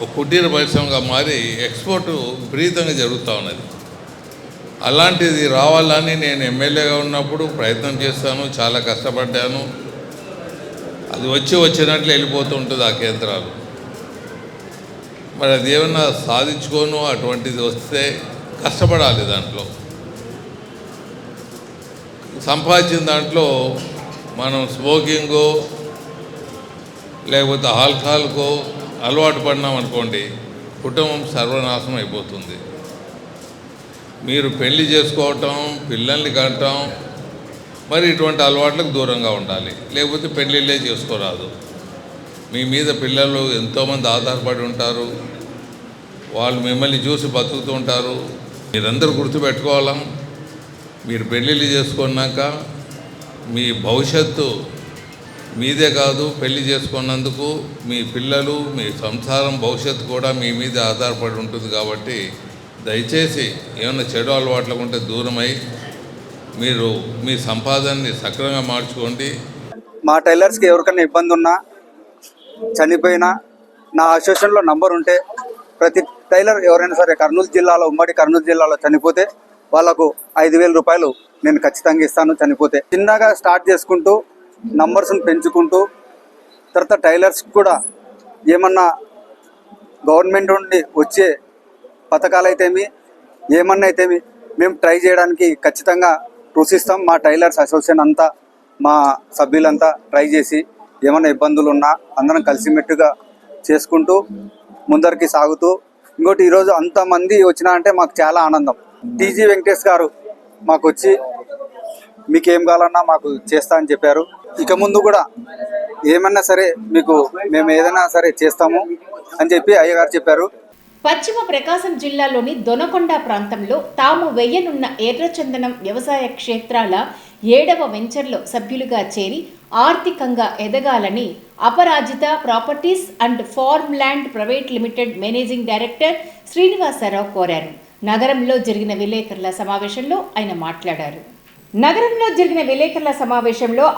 ఒక కుటీర పరిశ్రమగా మారి ఎక్స్పోర్టు విపరీతంగా జరుగుతూ ఉన్నది. అలాంటిది రావాలని నేను ఎమ్మెల్యేగా ఉన్నప్పుడు ప్రయత్నం చేస్తాను, చాలా కష్టపడ్డాను. అది వచ్చినట్లు వెళ్ళిపోతూ ఉంటుంది ఆ కేంద్రాలు. మరి అది ఏమన్నా సాధించుకోను, అటువంటిది వస్తే కష్టపడాలి. దాంట్లో సంపాదించిన దాంట్లో మనం స్మోకింగో లేకపోతే ఆల్కహాల్కో అలవాటు పడినాం అనుకోండి, కుటుంబం సర్వనాశనం అయిపోతుంది. మీరు పెళ్లి చేసుకోవటం, పిల్లల్ని కనటం, మరి ఇటువంటి అలవాట్లకు దూరంగా ఉండాలి. లేకపోతే పెళ్ళిళ్ళే చేసుకోరాదు. మీ మీద పిల్లలు ఎంతోమంది ఆధారపడి ఉంటారు, వాళ్ళు మిమ్మల్ని చూసి బతుకుతూ ఉంటారు. మీరందరూ గుర్తుపెట్టుకోవాలా, మీరు పెళ్ళిళ్ళు చేసుకున్నాక మీ భవిష్యత్తు మీదే కాదు, పెళ్లి చేసుకున్నందుకు మీ పిల్లలు, మీ సంసారం భవిష్యత్తు కూడా మీ మీద ఆధారపడి ఉంటుంది. కాబట్టి దయచేసి ఏమైనా చెడు అలవాట్లకు ఉంటే దూరమై మీరు మీ సంపాదనని సక్రమంగా మార్చుకోండి. మా టైలర్స్కి ఎవరికైనా ఇబ్బంది ఉన్నా, చనిపోయినా, నా అసోసియేషన్లో నంబర్ ఉంటే ప్రతి టైలర్ ఎవరైనా సరే కర్నూలు జిల్లాలో, ఉమ్మడి కర్నూలు జిల్లాలో చనిపోతే వాళ్ళకు 5,000 రూపాయలు నేను ఖచ్చితంగా ఇస్తాను. చనిపోతే చిన్నగా స్టార్ట్ చేసుకుంటూ నంబర్స్ని పెంచుకుంటూ తర్వాత టైలర్స్కి కూడా ఏమన్నా గవర్నమెంట్ నుండి వచ్చే పథకాలు అయితేమి ఏమన్నా అయితేమి మేము ట్రై చేయడానికి ఖచ్చితంగా కృషిస్తాం. మా టైలర్స్ అసోసియేషన్ అంతా, మా సభ్యులంతా ట్రై చేసి ఏమైనా ఇబ్బందులు ఉన్నా అందరం కలిసిమెట్టుగా చేసుకుంటూ ముందరికి సాగుతూ, ఇంకోటి ఈరోజు అంతమంది వచ్చినా అంటే మాకు చాలా ఆనందం. టీజీ వెంకటేష్ గారు మాకు వచ్చి మీకు ఏం కావాలన్నా మాకు చేస్తా అని చెప్పారు. ఇక ముందు కూడా ఏమన్నా సరే మీకు మేము ఏదైనా సరే చేస్తాము అని చెప్పి అయ్యగారు చెప్పారు. పశ్చిమ ప్రకాశం జిల్లాలోని దొనకొండ ప్రాంతంలో తాము వెయ్యనున్న ఎర్రచందనం వ్యవసాయ క్షేత్రాల 7వ వెంచర్లో సభ్యులుగా చేరి ఆర్థికంగా ఎదగాలని Aparajita properties and farm land private limited managing director Srinivasarao కోరారు. నగరంలో జరిగిన విలేకరుల సమావేశంలో ఆయన మాట్లాడారు.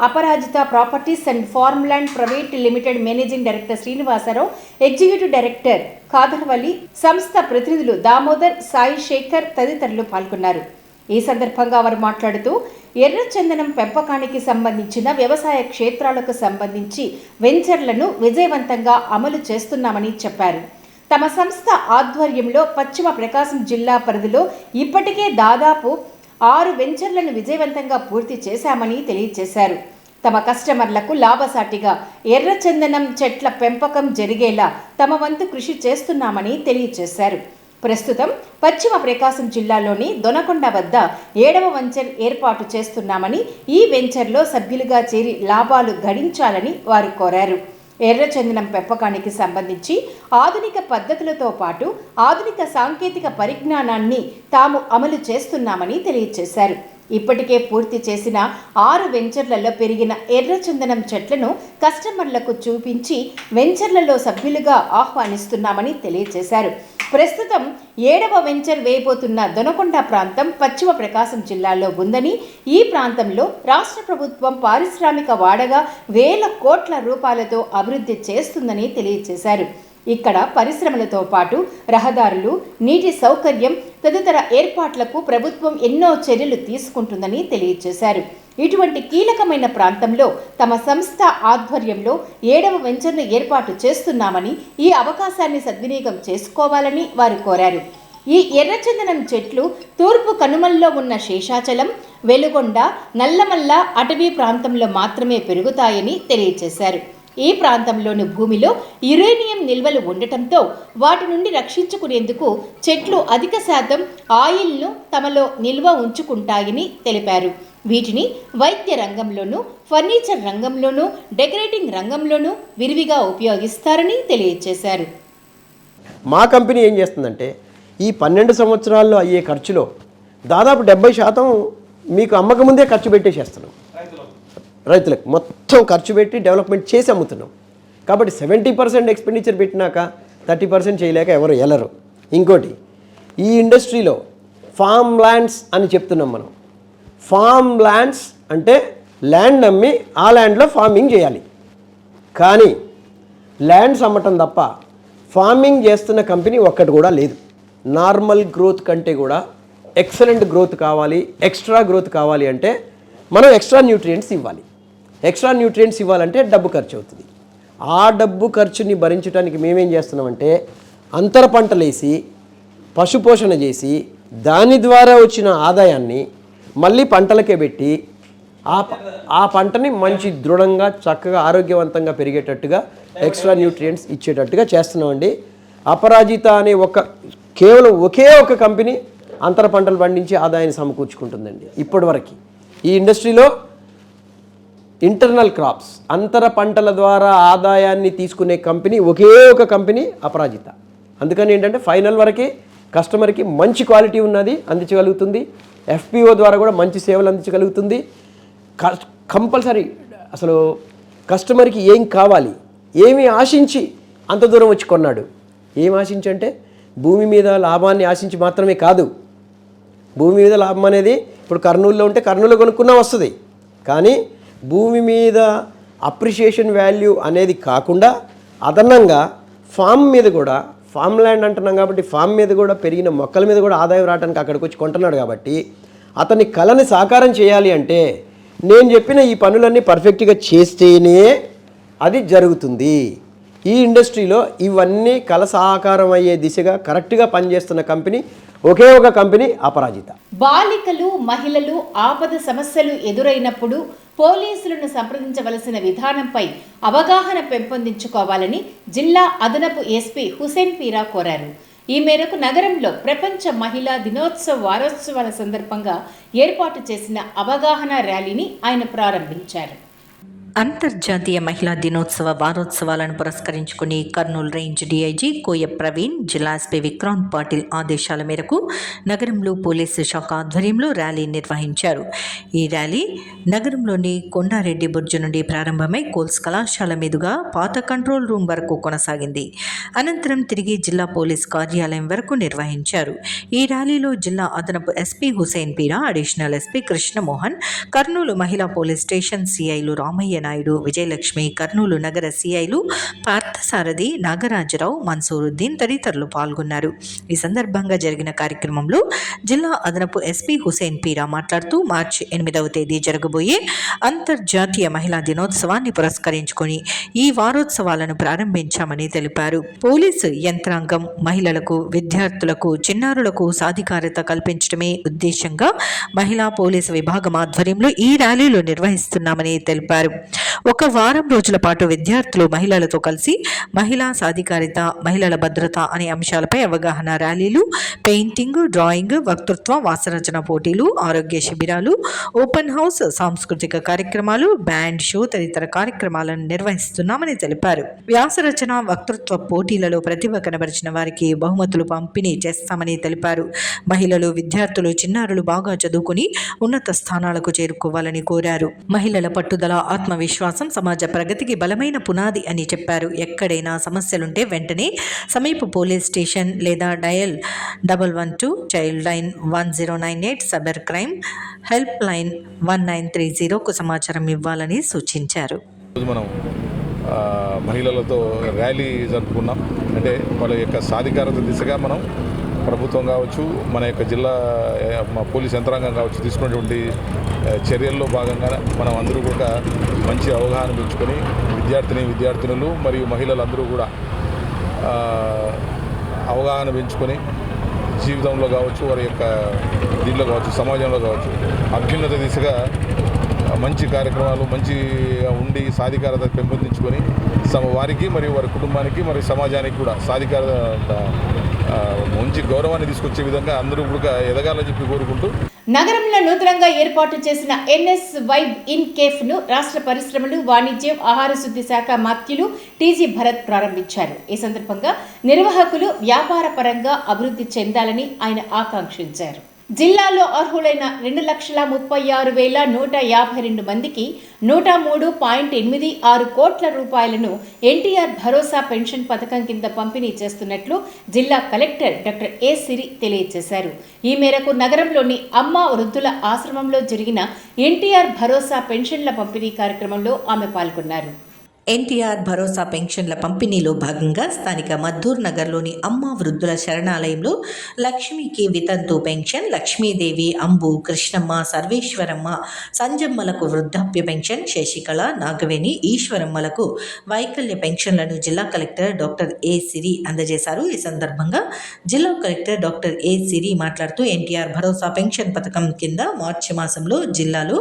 Aparajita properties and farm land private limited managing director Srinivasarao, executive director Khadarvali, సంస్థ ప్రతినిధులు దామోదర్, సాయి శేఖర్ తదితరులు పాల్గొన్నారు. ఈ సందర్భంగా వారు మాట్లాడుతూ ఎర్రచందనం పెంపకానికి సంబంధించిన వ్యవసాయ క్షేత్రాలకు సంబంధించి వెంచర్లను విజయవంతంగా అమలు చేస్తున్నామని చెప్పారు. తమ సంస్థ ఆధ్వర్యంలో పశ్చిమ ప్రకాశం జిల్లా పరిధిలో ఇప్పటికే దాదాపు 6 వెంచర్లను విజయవంతంగా పూర్తి చేశామని తెలియజేశారు. తమ కస్టమర్లకు లాభసాటిగా ఎర్రచందనం చెట్ల పెంపకం జరిగేలా తమ వంతు కృషి చేస్తున్నామని తెలియజేశారు. ప్రస్తుతం పశ్చిమ ప్రకాశం జిల్లాలోని దొనకొండ వద్ద 7వ వెంచర్ ఏర్పాటు చేస్తున్నామని, ఈ వెంచర్లో సభ్యులుగా చేరి లాభాలు గడించాలని వారు కోరారు. ఎర్రచందనం పెంపకానికి సంబంధించి ఆధునిక పద్ధతులతో పాటు ఆధునిక సాంకేతిక పరిజ్ఞానాన్ని తాము అమలు చేస్తున్నామని తెలియజేశారు. ఇప్పటికే పూర్తి చేసిన 6 వెంచర్లలో పెరిగిన ఎర్రచందనం చెట్లను కస్టమర్లకు చూపించి వెంచర్లలో సభ్యులుగా ఆహ్వానిస్తున్నామని తెలియజేశారు. ప్రస్తుతం 7వ వెంచర్ వేయబోతున్న దొనకొండ ప్రాంతం పశ్చిమ ప్రకాశం జిల్లాలో ఉందని, ఈ ప్రాంతంలో రాష్ట్ర ప్రభుత్వం పారిశ్రామిక వాడగా 1,000 కోట్ల రూపాయలతో అభివృద్ధి చేస్తుందని తెలియజేశారు. ఇక్కడ పరిశ్రమలతో పాటు రహదారులు, నీటి సౌకర్యం తదితర ఏర్పాట్లకు ప్రభుత్వం ఎన్నో చర్యలు తీసుకుంటుందని తెలియజేశారు. ఇటువంటి కీలకమైన ప్రాంతంలో తమ సంస్థ ఆధ్వర్యంలో 7వ వెంచర్ను ఏర్పాటు చేస్తున్నామని, ఈ అవకాశాన్ని సద్వినియోగం చేసుకోవాలని వారు కోరారు. ఈ ఎర్రచందనం చెట్లు తూర్పు కనుమల్లో ఉన్న శేషాచలం, వెలుగొండ, నల్లమల్ల అటవీ ప్రాంతంలో మాత్రమే పెరుగుతాయని తెలియజేశారు. ఈ ప్రాంతంలోని భూమిలో యురేనియం నిల్వలు ఉండటంతో వాటి నుండి రక్షించుకునేందుకు చెట్లు అధిక శాతం ఆయిల్ను తమలో నిల్వ ఉంచుకుంటాయని తెలిపారు. వీటిని వైద్య రంగంలోనూ, ఫర్నిచర్ రంగంలోనూ, డెకరేటింగ్ రంగంలోనూ విరివిగా ఉపయోగిస్తారని తెలియజేశారు. మా కంపెనీ ఏం చేస్తుందంటే ఈ 12 సంవత్సరాల్లో అయ్యే ఖర్చులో దాదాపు 70% మీకు అమ్మక ముందే ఖర్చు పెట్టేసేస్తున్నాం. రైతులకు మొత్తం ఖర్చు పెట్టి డెవలప్మెంట్ చేసి అమ్ముతున్నాం. కాబట్టి 70% ఎక్స్పెండిచర్ పెట్టినాక 30% చేయలేక ఎవరు వెళ్ళరు. ఇంకోటి, ఈ ఇండస్ట్రీలో ఫామ్ ల్యాండ్స్ అని చెప్తున్నాం మనం. ఫామ్ ల్యాండ్స్ అంటే ల్యాండ్ అమ్మి ఆ ల్యాండ్లో ఫార్మింగ్ చేయాలి. కానీ ల్యాండ్స్ అమ్మటం తప్ప ఫార్మింగ్ చేస్తున్న కంపెనీ ఒక్కటి కూడా లేదు. నార్మల్ గ్రోత్ కంటే కూడా ఎక్సలెంట్ గ్రోత్ కావాలి, ఎక్స్ట్రా గ్రోత్ కావాలి అంటే మనం ఎక్స్ట్రా న్యూట్రియంట్స్ ఇవ్వాలి. ఎక్స్ట్రా న్యూట్రియంట్స్ ఇవ్వాలంటే డబ్బు ఖర్చు అవుతుంది. ఆ డబ్బు ఖర్చుని భరించడానికి మేమేం చేస్తున్నామంటే అంతర పంటలు వేసి పశుపోషణ చేసి దాని ద్వారా వచ్చిన ఆదాయాన్ని మళ్ళీ పంటలకే పెట్టి ఆ పంటని మంచి దృఢంగా చక్కగా ఆరోగ్యవంతంగా పెరిగేటట్టుగా ఎక్స్ట్రా న్యూట్రియంట్స్ ఇచ్చేటట్టుగా చేస్తున్నామండి. అపరాజిత అనే కేవలం ఒకే ఒక కంపెనీ అంతర పంటలు పండించి ఆదాయాన్ని సమకూర్చుకుంటుందండి. ఇప్పటివరకు ఈ ఇండస్ట్రీలో ఇంటర్నల్ క్రాప్స్ అంతర పంటల ద్వారా ఆదాయాన్ని తీసుకునే కంపెనీ ఒకే ఒక కంపెనీ అపరాజిత. అందుకని ఏంటంటే ఫైనల్ వరకే కస్టమర్కి మంచి క్వాలిటీ ఉన్నది అందించగలుగుతుంది. FPO ద్వారా కూడా మంచి సేవలు అందించగలుగుతుంది. కంపల్సరీ అసలు కస్టమర్కి ఏం కావాలి, ఏమి ఆశించి అంత దూరం వచ్చి కొన్నాడు, ఏం ఆశించి అంటే భూమి మీద లాభాన్ని ఆశించి మాత్రమే కాదు. భూమి మీద లాభం అనేది ఇప్పుడు కర్నూలులో ఉంటే కర్నూలులో కొనుక్కున్నా వస్తుంది. కానీ భూమి మీద అప్రిషియేషన్ వాల్యూ అనేది కాకుండా అదనంగా ఫామ్ మీద కూడా, ఫామ్ ల్యాండ్ అంటున్నాం కాబట్టి ఫామ్ మీద కూడా పెరిగిన మొక్కల మీద కూడా ఆదాయం రావడానికి అక్కడికి వచ్చి కొంటున్నాడు. కాబట్టి అతని కళని సాకారం చేయాలి అంటే నేను చెప్పిన ఈ పనులన్నీ పర్ఫెక్ట్గా చేస్తేనే అది జరుగుతుంది. ఈ ఇండస్ట్రీలో ఇవన్నీ కళ సాకారం అయ్యే దిశగా కరెక్ట్గా పనిచేస్తున్న కంపెనీ ఒకే ఒక కంపెనీ అపరాజిత. బాలికలు, మహిళలు ఆపద సమస్యలు ఎదురైనప్పుడు పోలీసులను సంప్రదించవలసిన విధానంపై అవగాహన పెంపొందించుకోవాలని జిల్లా అదనపు ఎస్పీ హుసేన్ పీరా కోరారు. ఈ మేరకు నగరంలో ప్రపంచ మహిళా దినోత్సవ వారోత్సవాల సందర్భంగా ఏర్పాటు చేసిన అవగాహన ర్యాలీని ఆయన ప్రారంభించారు. అంతర్జాతీయ మహిళా దినోత్సవ వారోత్సవాలను పురస్కరించుకుని కర్నూలు రేంజ్ డీఐజీ కోయ ప్రవీణ్, జిల్లా ఎస్పీ విక్రాంత్ పాటిల్ ఆదేశాల మేరకు నగరంలో పోలీసు శాఖ ఆధ్వర్యంలో ర్యాలీ నిర్వహించారు. ఈ ర్యాలీ నగరంలోని కొండారెడ్డి బుర్జు నుండి ప్రారంభమై కోల్స్ కళాశాల మీదుగా పాత కంట్రోల్ రూమ్ వరకు కొనసాగింది. అనంతరం తిరిగి జిల్లా పోలీస్ కార్యాలయం వరకు నిర్వహించారు. ఈ ర్యాలీలో జిల్లా అదనపు SP Hussain Peera, additional SP Krishnamohan, Kurnool మహిళా పోలీస్ స్టేషన్ సిఐలు రామయ్య నాయుడు, విజయలక్ష్మి, కర్నూలు నగర సిఐలు పార్థసారథి, నాగరాజరావు, మన్సూరుద్దీన్ తదితరులు పాల్గొన్నారు. ఈ సందర్భంగా జరిగిన కార్యక్రమంలో జిల్లా అదనపు ఎస్పీ హుసేన్ పీరా మాట్లాడుతూ మార్చి 8వ తేదీ జరగబోయే అంతర్జాతీయ మహిళా దినోత్సవాన్ని పురస్కరించుకొని ఈ వారోత్సవాలను ప్రారంభించామని తెలిపారు. పోలీసు యంత్రాంగం మహిళలకు, విద్యార్థులకు, చిన్నారులకు సాధికారత కల్పించడమే ఉద్దేశంగా మహిళా పోలీసు విభాగం ఆధ్వర్యంలో ఈ ర్యాలీలు నిర్వహిస్తున్నామని తెలిపారు. ఒక వారం రోజుల పాటు విద్యార్థులు మహిళలతో కలిసి మహిళా సాధికారిత, మహిళల భద్రత అనే అంశాలపై అవగాహన ర్యాలీలు, పెయింటింగ్, డ్రాయింగ్, వక్తృత్వ, వాసరచన పోటీలు, ఆరోగ్య శిబిరాలు, ఓపెన్ హౌస్, సాంస్కృతిక కార్యక్రమాలు, బ్యాండ్ షో తదితర కార్యక్రమాలను నిర్వహిస్తున్నామని తెలిపారు. వ్యాసరచన, వక్తృత్వ పోటీలలో ప్రతిభ కనబరిచిన వారికి బహుమతులు పంపిణీ చేస్తామని తెలిపారు. మహిళలు, విద్యార్థులు, చిన్నారులు బాగా చదువుకుని ఉన్నత స్థానాలకు చేరుకోవాలని కోరారు. మహిళల పట్టుదల, ఆత్మవిశ్వాసం సమాజ ప్రగతికి బలమైన పునాది అని చెప్పారు. ఎక్కడైనా సమస్యలుంటే వెంటనే సమీప పోలీస్ స్టేషన్ లేదా dial 112, child line 1098, cyber crime help line 1930కు సమాచారం ఇవ్వాలని సూచించారు. మనం మహిళలతో ర్యాలీ జరుపుకున్నాం. అంటే వాళ్ళ యొక్క సాధికారత దిశగా మనం ప్రభుత్వం కావచ్చు, మన యొక్క జిల్లా పోలీస్ యంత్రాంగం కావచ్చు తీసుకున్నటువంటి చర్యల్లో భాగంగా మనం అందరూ కూడా మంచి అవగాహన పెంచుకొని విద్యార్థినులు మరియు మహిళలందరూ కూడా అవగాహన పెంచుకొని జీవితంలో కావచ్చు, వారి యొక్క దీంట్లో కావచ్చు, సమాజంలో కావచ్చు అభ్యున్నత దిశగా మంచి కార్యక్రమాలు మంచిగా ఉండి సాధికారత పెంపొందించుకొని వారికి మరియు వారి కుటుంబానికి మరియు సమాజానికి కూడా సాధికారత మంచి గౌరవాన్ని తీసుకొచ్చే విధంగా అందరూ కూడా ఎదగాలని చెప్పి కోరుకుంటూ నగరంలో నూతనంగా ఏర్పాటు చేసిన NS వైబ్ ఇన్ కేఫ్ ను రాష్ట్ర పరిశ్రమలు, వాణిజ్యం, ఆహార శుద్ధి శాఖ మాత్యులు టీజీ భరత్ ప్రారంభించారు. ఈ సందర్భంగా నిర్వాహకులు వ్యాపార పరంగా అభివృద్ధి చెందాలని ఆయన ఆకాంక్షించారు. జిల్లాలో అర్హులైన 2,36,152 మందికి 103.86 కోట్ల రూపాయలను ఎన్టీఆర్ భరోసా పెన్షన్ పథకం కింద పంపిణీ చేస్తున్నట్లు జిల్లా కలెక్టర్ డాక్టర్ ఏ సిరి తెలియజేశారు. ఈ మేరకు నగరంలోని అమ్మ వృద్ధుల ఆశ్రమంలో జరిగిన ఎన్టీఆర్ భరోసా పెన్షన్ల పంపిణీ కార్యక్రమంలో ఆమె పాల్గొన్నారు. ఎన్టీఆర్ భరోసా పెన్షన్ల పంపిణీలో భాగంగా స్థానిక మద్దూర్ నగర్లోని అమ్మ వృద్ధుల శరణాలయంలో లక్ష్మికి వితంతు పెన్షన్, లక్ష్మీదేవి, అంబు, కృష్ణమ్మ, సర్వేశ్వరమ్మ, సంజమ్మలకు వృద్ధాప్య పెన్షన్, శశికళ, నాగవేణి, ఈశ్వరమ్మలకు వైకల్య పెన్షన్లను జిల్లా కలెక్టర్ డాక్టర్ ఏ సిరి అందజేశారు. ఈ సందర్భంగా జిల్లా కలెక్టర్ డాక్టర్ ఏ సిరి మాట్లాడుతూ ఎన్టీఆర్ భరోసా పెన్షన్ పథకం కింద మార్చి మాసంలో జిల్లాలో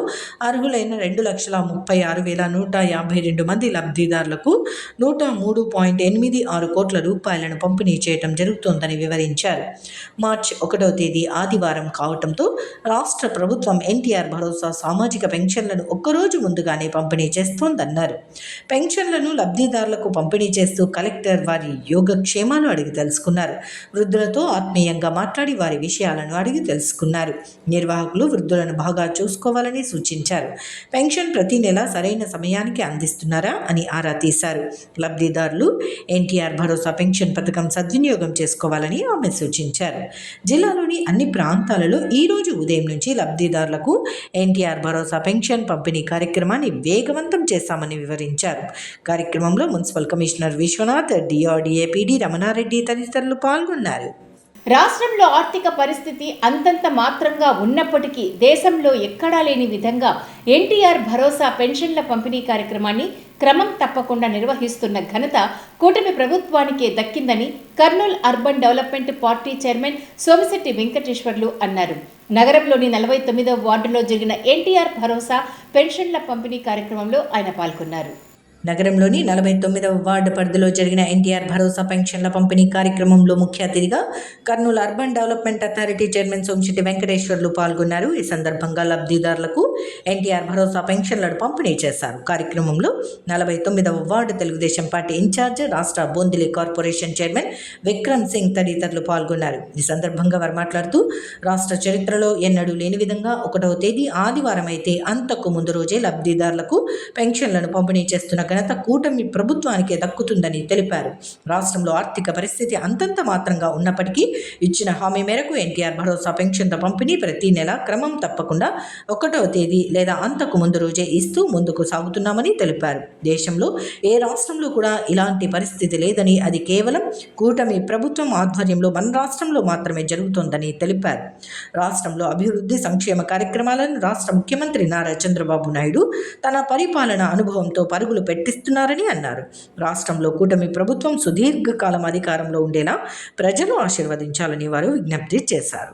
అర్హులైన 2,36,152 మంది లబ్ధిదారులకు 103.86 కోట్ల రూపాయలను పంపిణీ చేయడం జరుగుతోందని వివరించారు. మార్చి 1వ తేదీ ఆదివారం కావడంతో రాష్ట్ర ప్రభుత్వం ఎన్టీఆర్ భరోసా సామాజిక పెన్షన్లను ఒక్కరోజు ముందుగానే పంపిణీ చేస్తోందన్నారు. పెన్షన్లను లబ్ధిదారులకు పంపిణీ చేస్తూ కలెక్టర్ వారి యోగక్షేమాలు అడిగి తెలుసుకున్నారు. వృద్ధులతో ఆత్మీయంగా మాట్లాడి వారి విషయాలను అడిగి తెలుసుకున్నారు. నిర్వాహకులు వృద్ధులను బాగా చూసుకోవాలని సూచించారు. పెన్షన్ ప్రతి నెల సరైన సమయానికి అందిస్తున్నారా అని ఆరా తీశారు. లబ్ధిదారులు ఎన్టీఆర్ భరోసా పెన్షన్ పథకం సద్వినియోగం చేసుకోవాలని ఆమె సూచించారు. జిల్లాలోని అన్ని ప్రాంతాలలో ఈ రోజు ఉదయం నుంచి లబ్ధిదారులకు ఎన్టీఆర్ భరోసా పెన్షన్ పంపిణీ కార్యక్రమాన్ని వేగవంతం చేశామని వివరించారు. కార్యక్రమంలో municipal commissioner Vishwanath, DRDA PD Ramana Reddy తదితరులు పాల్గొన్నారు. రాష్ట్రంలో ఆర్థిక పరిస్థితి అంతంత మాత్రంగా ఉన్నప్పటికీ దేశంలో ఎక్కడా లేని విధంగా ఎన్టీఆర్ భరోసా పెన్షన్ల పంపిణీ కార్యక్రమాన్ని క్రమం తప్పకుండా నిర్వహిస్తున్న ఘనత కూటమి ప్రభుత్వానికే దక్కిందని Kurnool urban development party chairman Somisetti Venkateswarlu అన్నారు. నగరంలోని 49వ వార్డులో జరిగిన ఎన్టీఆర్ భరోసా పెన్షన్ల పంపిణీ కార్యక్రమంలో ఆయన పాల్గొన్నారు. నగరంలోని 49వ వార్డు పరిధిలో జరిగిన ఎన్టీఆర్ భరోసా పెన్షన్ల పంపిణీ కార్యక్రమంలో ముఖ్య అతిథిగా Kurnool urban development authority chairman Somisetti Venkateswarlu పాల్గొన్నారు. ఈ సందర్భంగా లబ్ధిదారులకు ఎన్టీఆర్ భరోసా పెన్షన్లను పంపిణీ చేశారు. కార్యక్రమంలో 49వ వార్డు తెలుగుదేశం పార్టీ ఇన్ఛార్జ్, రాష్ట్ర బొందిలి కార్పొరేషన్ చైర్మన్ విక్రమ్ సింగ్ తదితరులు పాల్గొన్నారు. ఈ సందర్భంగా వారు మాట్లాడుతూ రాష్ట్ర చరిత్రలో ఎన్నడూ లేని విధంగా 1వ తేదీ ఆదివారం అయితే అంతకు ముందు రోజే లబ్ధిదారులకు పెన్షన్లను పంపిణీ చేస్తున్న ఘనత కూటమి ప్రభుత్వానికే దక్కుతుందని తెలిపారు. రాష్ట్రంలో ఆర్థిక పరిస్థితి అంతంత మాత్రంగా ఉన్నప్పటికీ ఇచ్చిన హామీ మేరకు ఎన్టీఆర్ భరోసా పెన్షన్ల పంపిణీ ప్రతి నెల క్రమం తప్పకుండా 1వ తేదీ లేదా అంతకు ముందు రోజే ఇస్తూ ముందుకు సాగుతున్నామని తెలిపారు. దేశంలో ఏ రాష్ట్రంలో కూడా ఇలాంటి పరిస్థితి లేదని, అది కేవలం కూటమి ప్రభుత్వం ఆధ్వర్యంలో మన రాష్ట్రంలో మాత్రమే జరుగుతోందని తెలిపారు. రాష్ట్రంలో అభివృద్ధి సంక్షేమ కార్యక్రమాలను రాష్ట్ర ముఖ్యమంత్రి నారా చంద్రబాబు నాయుడు తన పరిపాలన అనుభవంతో పరుగులు పెట్టిస్తున్నారని అన్నారు. రాష్ట్రంలో కూటమి ప్రభుత్వం సుదీర్ఘకాలం అధికారంలో ఉండేలా ప్రజలు ఆశీర్వదించాలని వారు విజ్ఞప్తి చేశారు.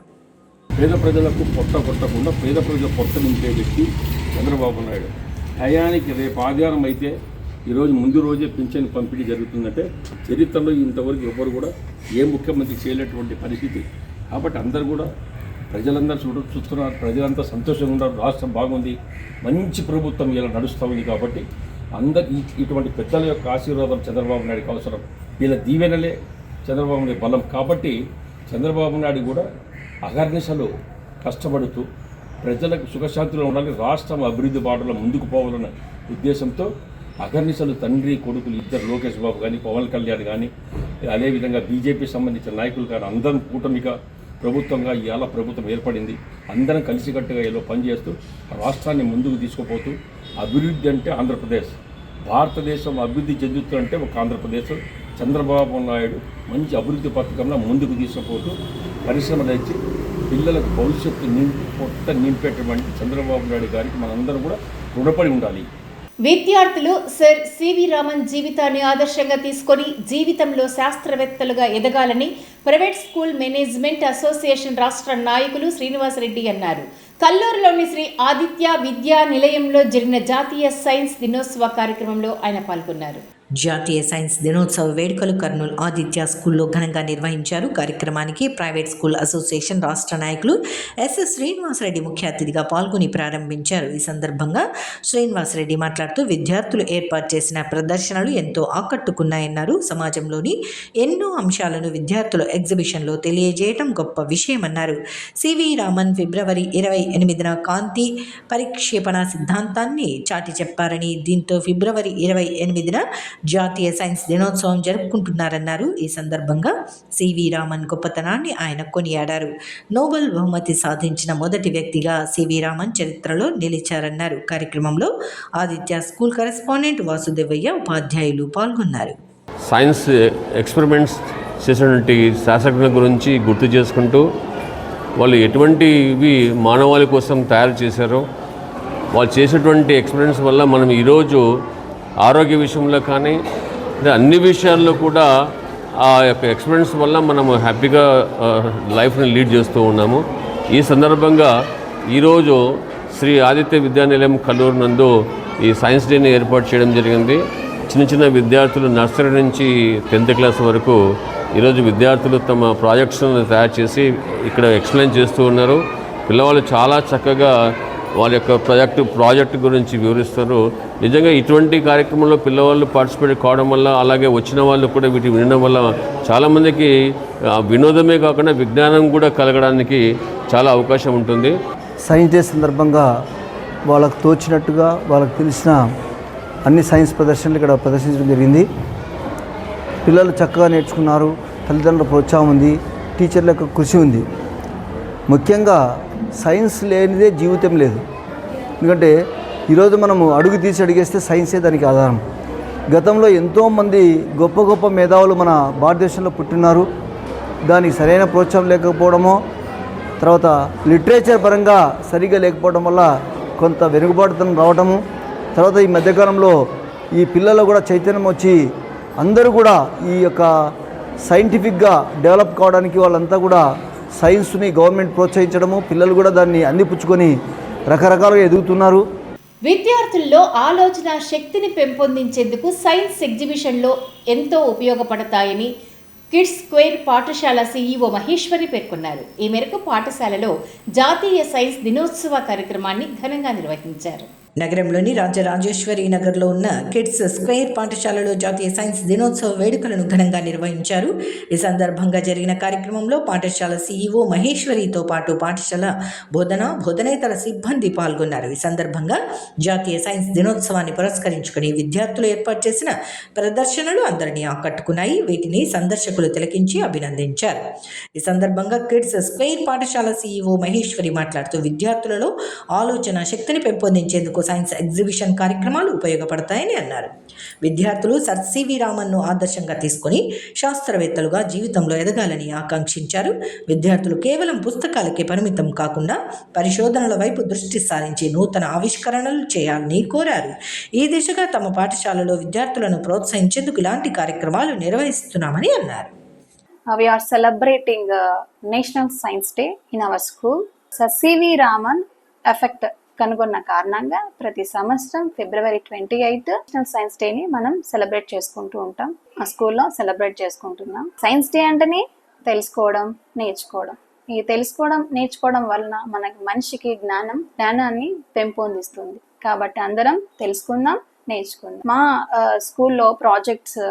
పేద ప్రజలకు పొట్ట కొట్టకుండా పేద ప్రజల పొట్ట నింపే వ్యక్తి చంద్రబాబు నాయుడు. హయానికి రేపు ఆదివారం అయితే ఈరోజు ముందు రోజే పింఛన్ పంపిణీ జరుగుతుందంటే చరిత్రలో ఇంతవరకు ఎవరు కూడా ఏ ముఖ్యమంత్రి చేయలేటువంటి పరిస్థితి. కాబట్టి అందరూ కూడా ప్రజలందరూ చూస్తున్నారు, ప్రజలంతా సంతోషంగా ఉన్నారు, రాష్ట్రం బాగుంది, మంచి ప్రభుత్వం ఇలా నడుస్తూ ఉంది. కాబట్టి అందరి ఇటువంటి పెద్దల యొక్క ఆశీర్వాదం చంద్రబాబు నాయుడుకి అవసరం. వీళ్ళ దీవెనలే చంద్రబాబు నాయుడు బలం. కాబట్టి చంద్రబాబు నాయుడు కూడా అహర్నిశలు కష్టపడుతూ ప్రజలకు సుఖశాంతిలో ఉండాలి, రాష్ట్రం అభివృద్ధి బాటలో ముందుకు పోవాలన్న ఉద్దేశంతో అహర్నిశలు తండ్రి కొడుకులు ఇద్దరు లోకేష్ బాబు కానీ, పవన్ కళ్యాణ్ కానీ, అదేవిధంగా బీజేపీ సంబంధించిన నాయకులు కానీ అందరం కూటమిగా ప్రభుత్వంగా ఇవాళ ప్రభుత్వం ఏర్పడింది. అందరం కలిసికట్టుగా ఇలా పనిచేస్తూ రాష్ట్రాన్ని ముందుకు తీసుకుపోతూ అభివృద్ధి అంటే ఆంధ్రప్రదేశ్, భారతదేశం అభివృద్ధి చెందుతుందంటే ఒక ఆంధ్రప్రదేశ్. చంద్రబాబు నాయుడు మంచి అభివృద్ధి పథకంలో ముందుకు తీసుకుపోతూ పరిశ్రమలు ఇచ్చి పిల్లలకు భవిష్యత్తు నింపేటువంటి చంద్రబాబు నాయుడు గారికి మనందరం కూడా రుణపడి ఉండాలి. విద్యార్థులు సర్ సివి రామన్ జీవితాన్ని ఆదర్శంగా తీసుకొని జీవితంలో శాస్త్రవేత్తలుగా ఎదగాలని ప్రైవేట్ స్కూల్ మేనేజ్మెంట్ అసోసియేషన్ రాష్ట్ర నాయకులు శ్రీనివాసరెడ్డి అన్నారు. కల్లూరులోని శ్రీ ఆదిత్య విద్యా నిలయంలో జరిగిన జాతీయ సైన్స్ దినోత్సవ కార్యక్రమంలో ఆయన పాల్గొన్నారు. జాతీయ సైన్స్ దినోత్సవ వేడుకలు కర్నూలు ఆదిత్య స్కూల్లో ఘనంగా నిర్వహించారు. కార్యక్రమానికి ప్రైవేట్ స్కూల్ అసోసియేషన్ రాష్ట్ర నాయకులు ఎస్ఎస్ శ్రీనివాసరెడ్డి ముఖ్య అతిథిగా పాల్గొని ప్రారంభించారు. ఈ సందర్భంగా శ్రీనివాసరెడ్డి మాట్లాడుతూ విద్యార్థులు ఏర్పాటు చేసిన ప్రదర్శనలు ఎంతో ఆకట్టుకున్నాయన్నారు. సమాజంలోని ఎన్నో అంశాలను విద్యార్థుల ఎగ్జిబిషన్లో తెలియజేయడం గొప్ప విషయమన్నారు. సివి రామన్ ఫిబ్రవరి 28న కాంతి పరిక్షేపణ సిద్ధాంతాన్ని చాటి చెప్పారని, దీంతో ఫిబ్రవరి 28న జాతీయ సైన్స్ దినోత్సవం జరుపుకుంటున్నారన్నారు. ఈ సందర్భంగా సివి రామన్ గొప్పతనాన్ని ఆయన కొనియాడారు. నోబెల్ బహుమతి సాధించిన మొదటి వ్యక్తిగా సివి రామన్ చరిత్రలో నిలిచారన్నారు. కార్యక్రమంలో ఆదిత్య స్కూల్ కరెస్పాండెంట్ వాసుదేవయ్య, ఉపాధ్యాయులు పాల్గొన్నారు. సైన్స్ ఎక్స్పెరిమెంట్స్ చేసినటువంటి శాస్త్రజ్ఞుల గురించి గుర్తు చేసుకుంటూ వాళ్ళు ఎటువంటివి మానవాళి కోసం తయారు చేశారో, వాళ్ళు చేసేటువంటి ఎక్స్పెరిమెంట్స్ వల్ల మనం ఈరోజు ఆరోగ్య విషయంలో కానీ అన్ని విషయాల్లో కూడా ఆ యొక్క ఎక్స్పెరిమెంట్స్ వల్ల మనము హ్యాపీగా లైఫ్ని లీడ్ చేస్తూ ఉన్నాము. ఈ సందర్భంగా ఈరోజు శ్రీ ఆదిత్య విద్యానిలయం కల్లూరు నందు ఈ సైన్స్ డేని ఏర్పాటు చేయడం జరిగింది. చిన్న చిన్న విద్యార్థులు నర్సరీ నుంచి 10th క్లాస్ వరకు ఈరోజు విద్యార్థులు తమ ప్రాజెక్ట్స్ను తయారు చేసి ఇక్కడ ఎక్స్ప్లెయిన్ చేస్తూ ఉన్నారు. పిల్లవాళ్ళు చాలా చక్కగా వాళ్ళ యొక్క ప్రాజెక్టు గురించి వివరిస్తారు. నిజంగా ఇటువంటి కార్యక్రమంలో పిల్లవాళ్ళు పార్టిసిపేట్ కావడం వల్ల, అలాగే వచ్చిన వాళ్ళు కూడా వీటి వినడం వల్ల చాలామందికి వినోదమే కాకుండా విజ్ఞానం కూడా కలగడానికి చాలా అవకాశం ఉంటుంది. సైన్స్ డే సందర్భంగా వాళ్ళకు తోచినట్టుగా వాళ్ళకు తెలిసిన అన్ని సైన్స్ ప్రదర్శనలు ఇక్కడ ప్రదర్శించడం జరిగింది. పిల్లలు చక్కగా నేర్చుకున్నారు. తల్లిదండ్రుల ప్రోత్సాహం ఉంది, టీచర్ల యొక్క కృషి ఉంది. ముఖ్యంగా సైన్స్ లేనిదే జీవితం లేదు. ఎందుకంటే ఈరోజు మనము అడుగు తీసి అడిగేస్తే సైన్సే దానికి ఆధారం. గతంలో ఎంతోమంది గొప్ప గొప్ప మేధావులు మన భారతదేశంలో పుట్టినారు. దానికి సరైన ప్రోత్సాహం లేకపోవడమో, తర్వాత లిటరేచర్ పరంగా సరిగా లేకపోవడం వల్ల కొంత వెనుకబాటుతనం రావడము, తర్వాత ఈ మధ్యకాలంలో ఈ పిల్లల్లో కూడా చైతన్యం వచ్చి అందరూ కూడా ఈ యొక్క సైంటిఫిక్గా డెవలప్ కావడానికి వాళ్ళంతా కూడా సైన్స్ని గవర్నమెంట్ ప్రోత్సహించడము, పిల్లలు కూడా దాన్ని అందిపుచ్చుకొని రకరకాలుగా ఎదుగుతున్నారు. విద్యార్థుల్లో ఆలోచన శక్తిని పెంపొందించేందుకు సైన్స్ ఎగ్జిబిషన్లో ఎంతో ఉపయోగపడతాయని కిడ్స్ స్క్వేర్ పాఠశాల సీఈఓ మహేశ్వరి పేర్కొన్నారు. ఈ మేరకు పాఠశాలలో జాతీయ సైన్స్ దినోత్సవ కార్యక్రమాన్ని ఘనంగా నిర్వహించారు. నగరంలోని రాజరాజేశ్వరి నగర్లో ఉన్న కిడ్స్ స్క్వేర్ పాఠశాలలో జాతీయ సైన్స్ దినోత్సవ వేడుకలను ఘనంగా నిర్వహించారు. ఈ సందర్భంగా జరిగిన కార్యక్రమంలో పాఠశాల సీఈఓ మహేశ్వరితో పాటు పాఠశాల బోధనేతర సిబ్బంది పాల్గొన్నారు. ఈ సందర్భంగా జాతీయ సైన్స్ దినోత్సవాన్ని పురస్కరించుకుని విద్యార్థులు ఏర్పాటు చేసిన ప్రదర్శనలు అందరినీ ఆకట్టుకున్నాయి. వీటిని సందర్శకులు తిలకించి అభినందించారు. ఈ సందర్భంగా కిడ్స్ స్క్వేర్ పాఠశాల సీఈఓ మహేశ్వరి మాట్లాడుతూ విద్యార్థులలో ఆలోచన శక్తిని పెంపొందించేందుకు సైన్స్ ఎగ్జిబిషన్ కార్యక్రమాలు ఉపయోగపడతాయని అన్నారు. విద్యార్థులు సర్ సివి రామన్ను ఆదర్శంగా తీసుకుని శాస్త్రవేత్తలుగా జీవితంలో ఎదగాలని ఆకాంక్షించారు. విద్యార్థులు కేవలం పుస్తకాలకే పరిమితం కాకుండా పరిశోధనల వైపు దృష్టి సారించి నూతన ఆవిష్కరణలు చేయాలని కోరారు. ఈ దిశగా తమ పాఠశాలలో విద్యార్థులను ప్రోత్సహించేందుకు ఇలాంటి కార్యక్రమాలు నిర్వహిస్తున్నామని అన్నారు. We are celebrating National Science Day in our school. Sir C.V. Raman effect కనుగొన్న కారణంగా ప్రతి సంవత్సరం ఫిబ్రవరి 28 నేషనల్ సైన్స్ డేని మనం సెలబ్రేట్ చేసుకుంటూ ఉంటాం. ఆ స్కూల్లో సెలబ్రేట్ చేసుకుంటున్నాం. సైన్స్ డే అంటేనే తెలుసుకోవడం, నేర్చుకోవడం. ఈ తెలుసుకోవడం, నేర్చుకోవడం వలన మనకి మనిషికి జ్ఞానాన్ని పెంపొందిస్తుంది. కాబట్టి అందరం తెలుసుకుందాం, నేర్చుకుందాం. మా స్కూల్లో ప్రాజెక్ట్స్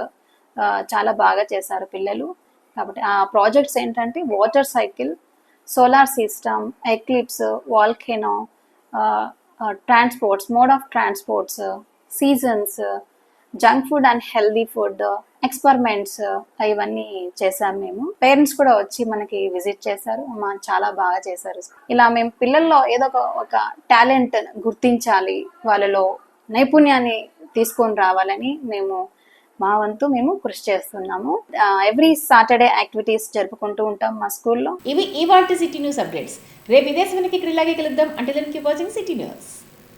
చాలా బాగా చేశారు పిల్లలు. కాబట్టి ఆ ప్రాజెక్ట్స్ ఏంటంటే water cycle, solar system, eclipse, volcano, transports, mode of transports, seasons, junk food and healthy food, experiments ఇవన్నీ చేశాము. మేము పేరెంట్స్ కూడా వచ్చి మనకి విజిట్ చేశారు. చాలా బాగా చేశారు. ఇలా మేము పిల్లల్లో ఏదో ఒక టాలెంట్ గుర్తించాలి, వాళ్ళలో నైపుణ్యాన్ని తీసుకొని రావాలని మా వంతు మేము కృషి చేస్తున్నాము. ఎవ్రీ సాటర్డే యాక్టివిటీస్ జరుపుకుంటూ ఉంటాం మా స్కూల్లో. ఇవి ఇవాల్టి సిటీ న్యూస్ అప్డేట్స్. రేపు ఇదే సమయానికి ఇక్కడ ఇలాగే కలుద్దాం. అంటే కీప్ వాచింగ్ సిటీ న్యూస్.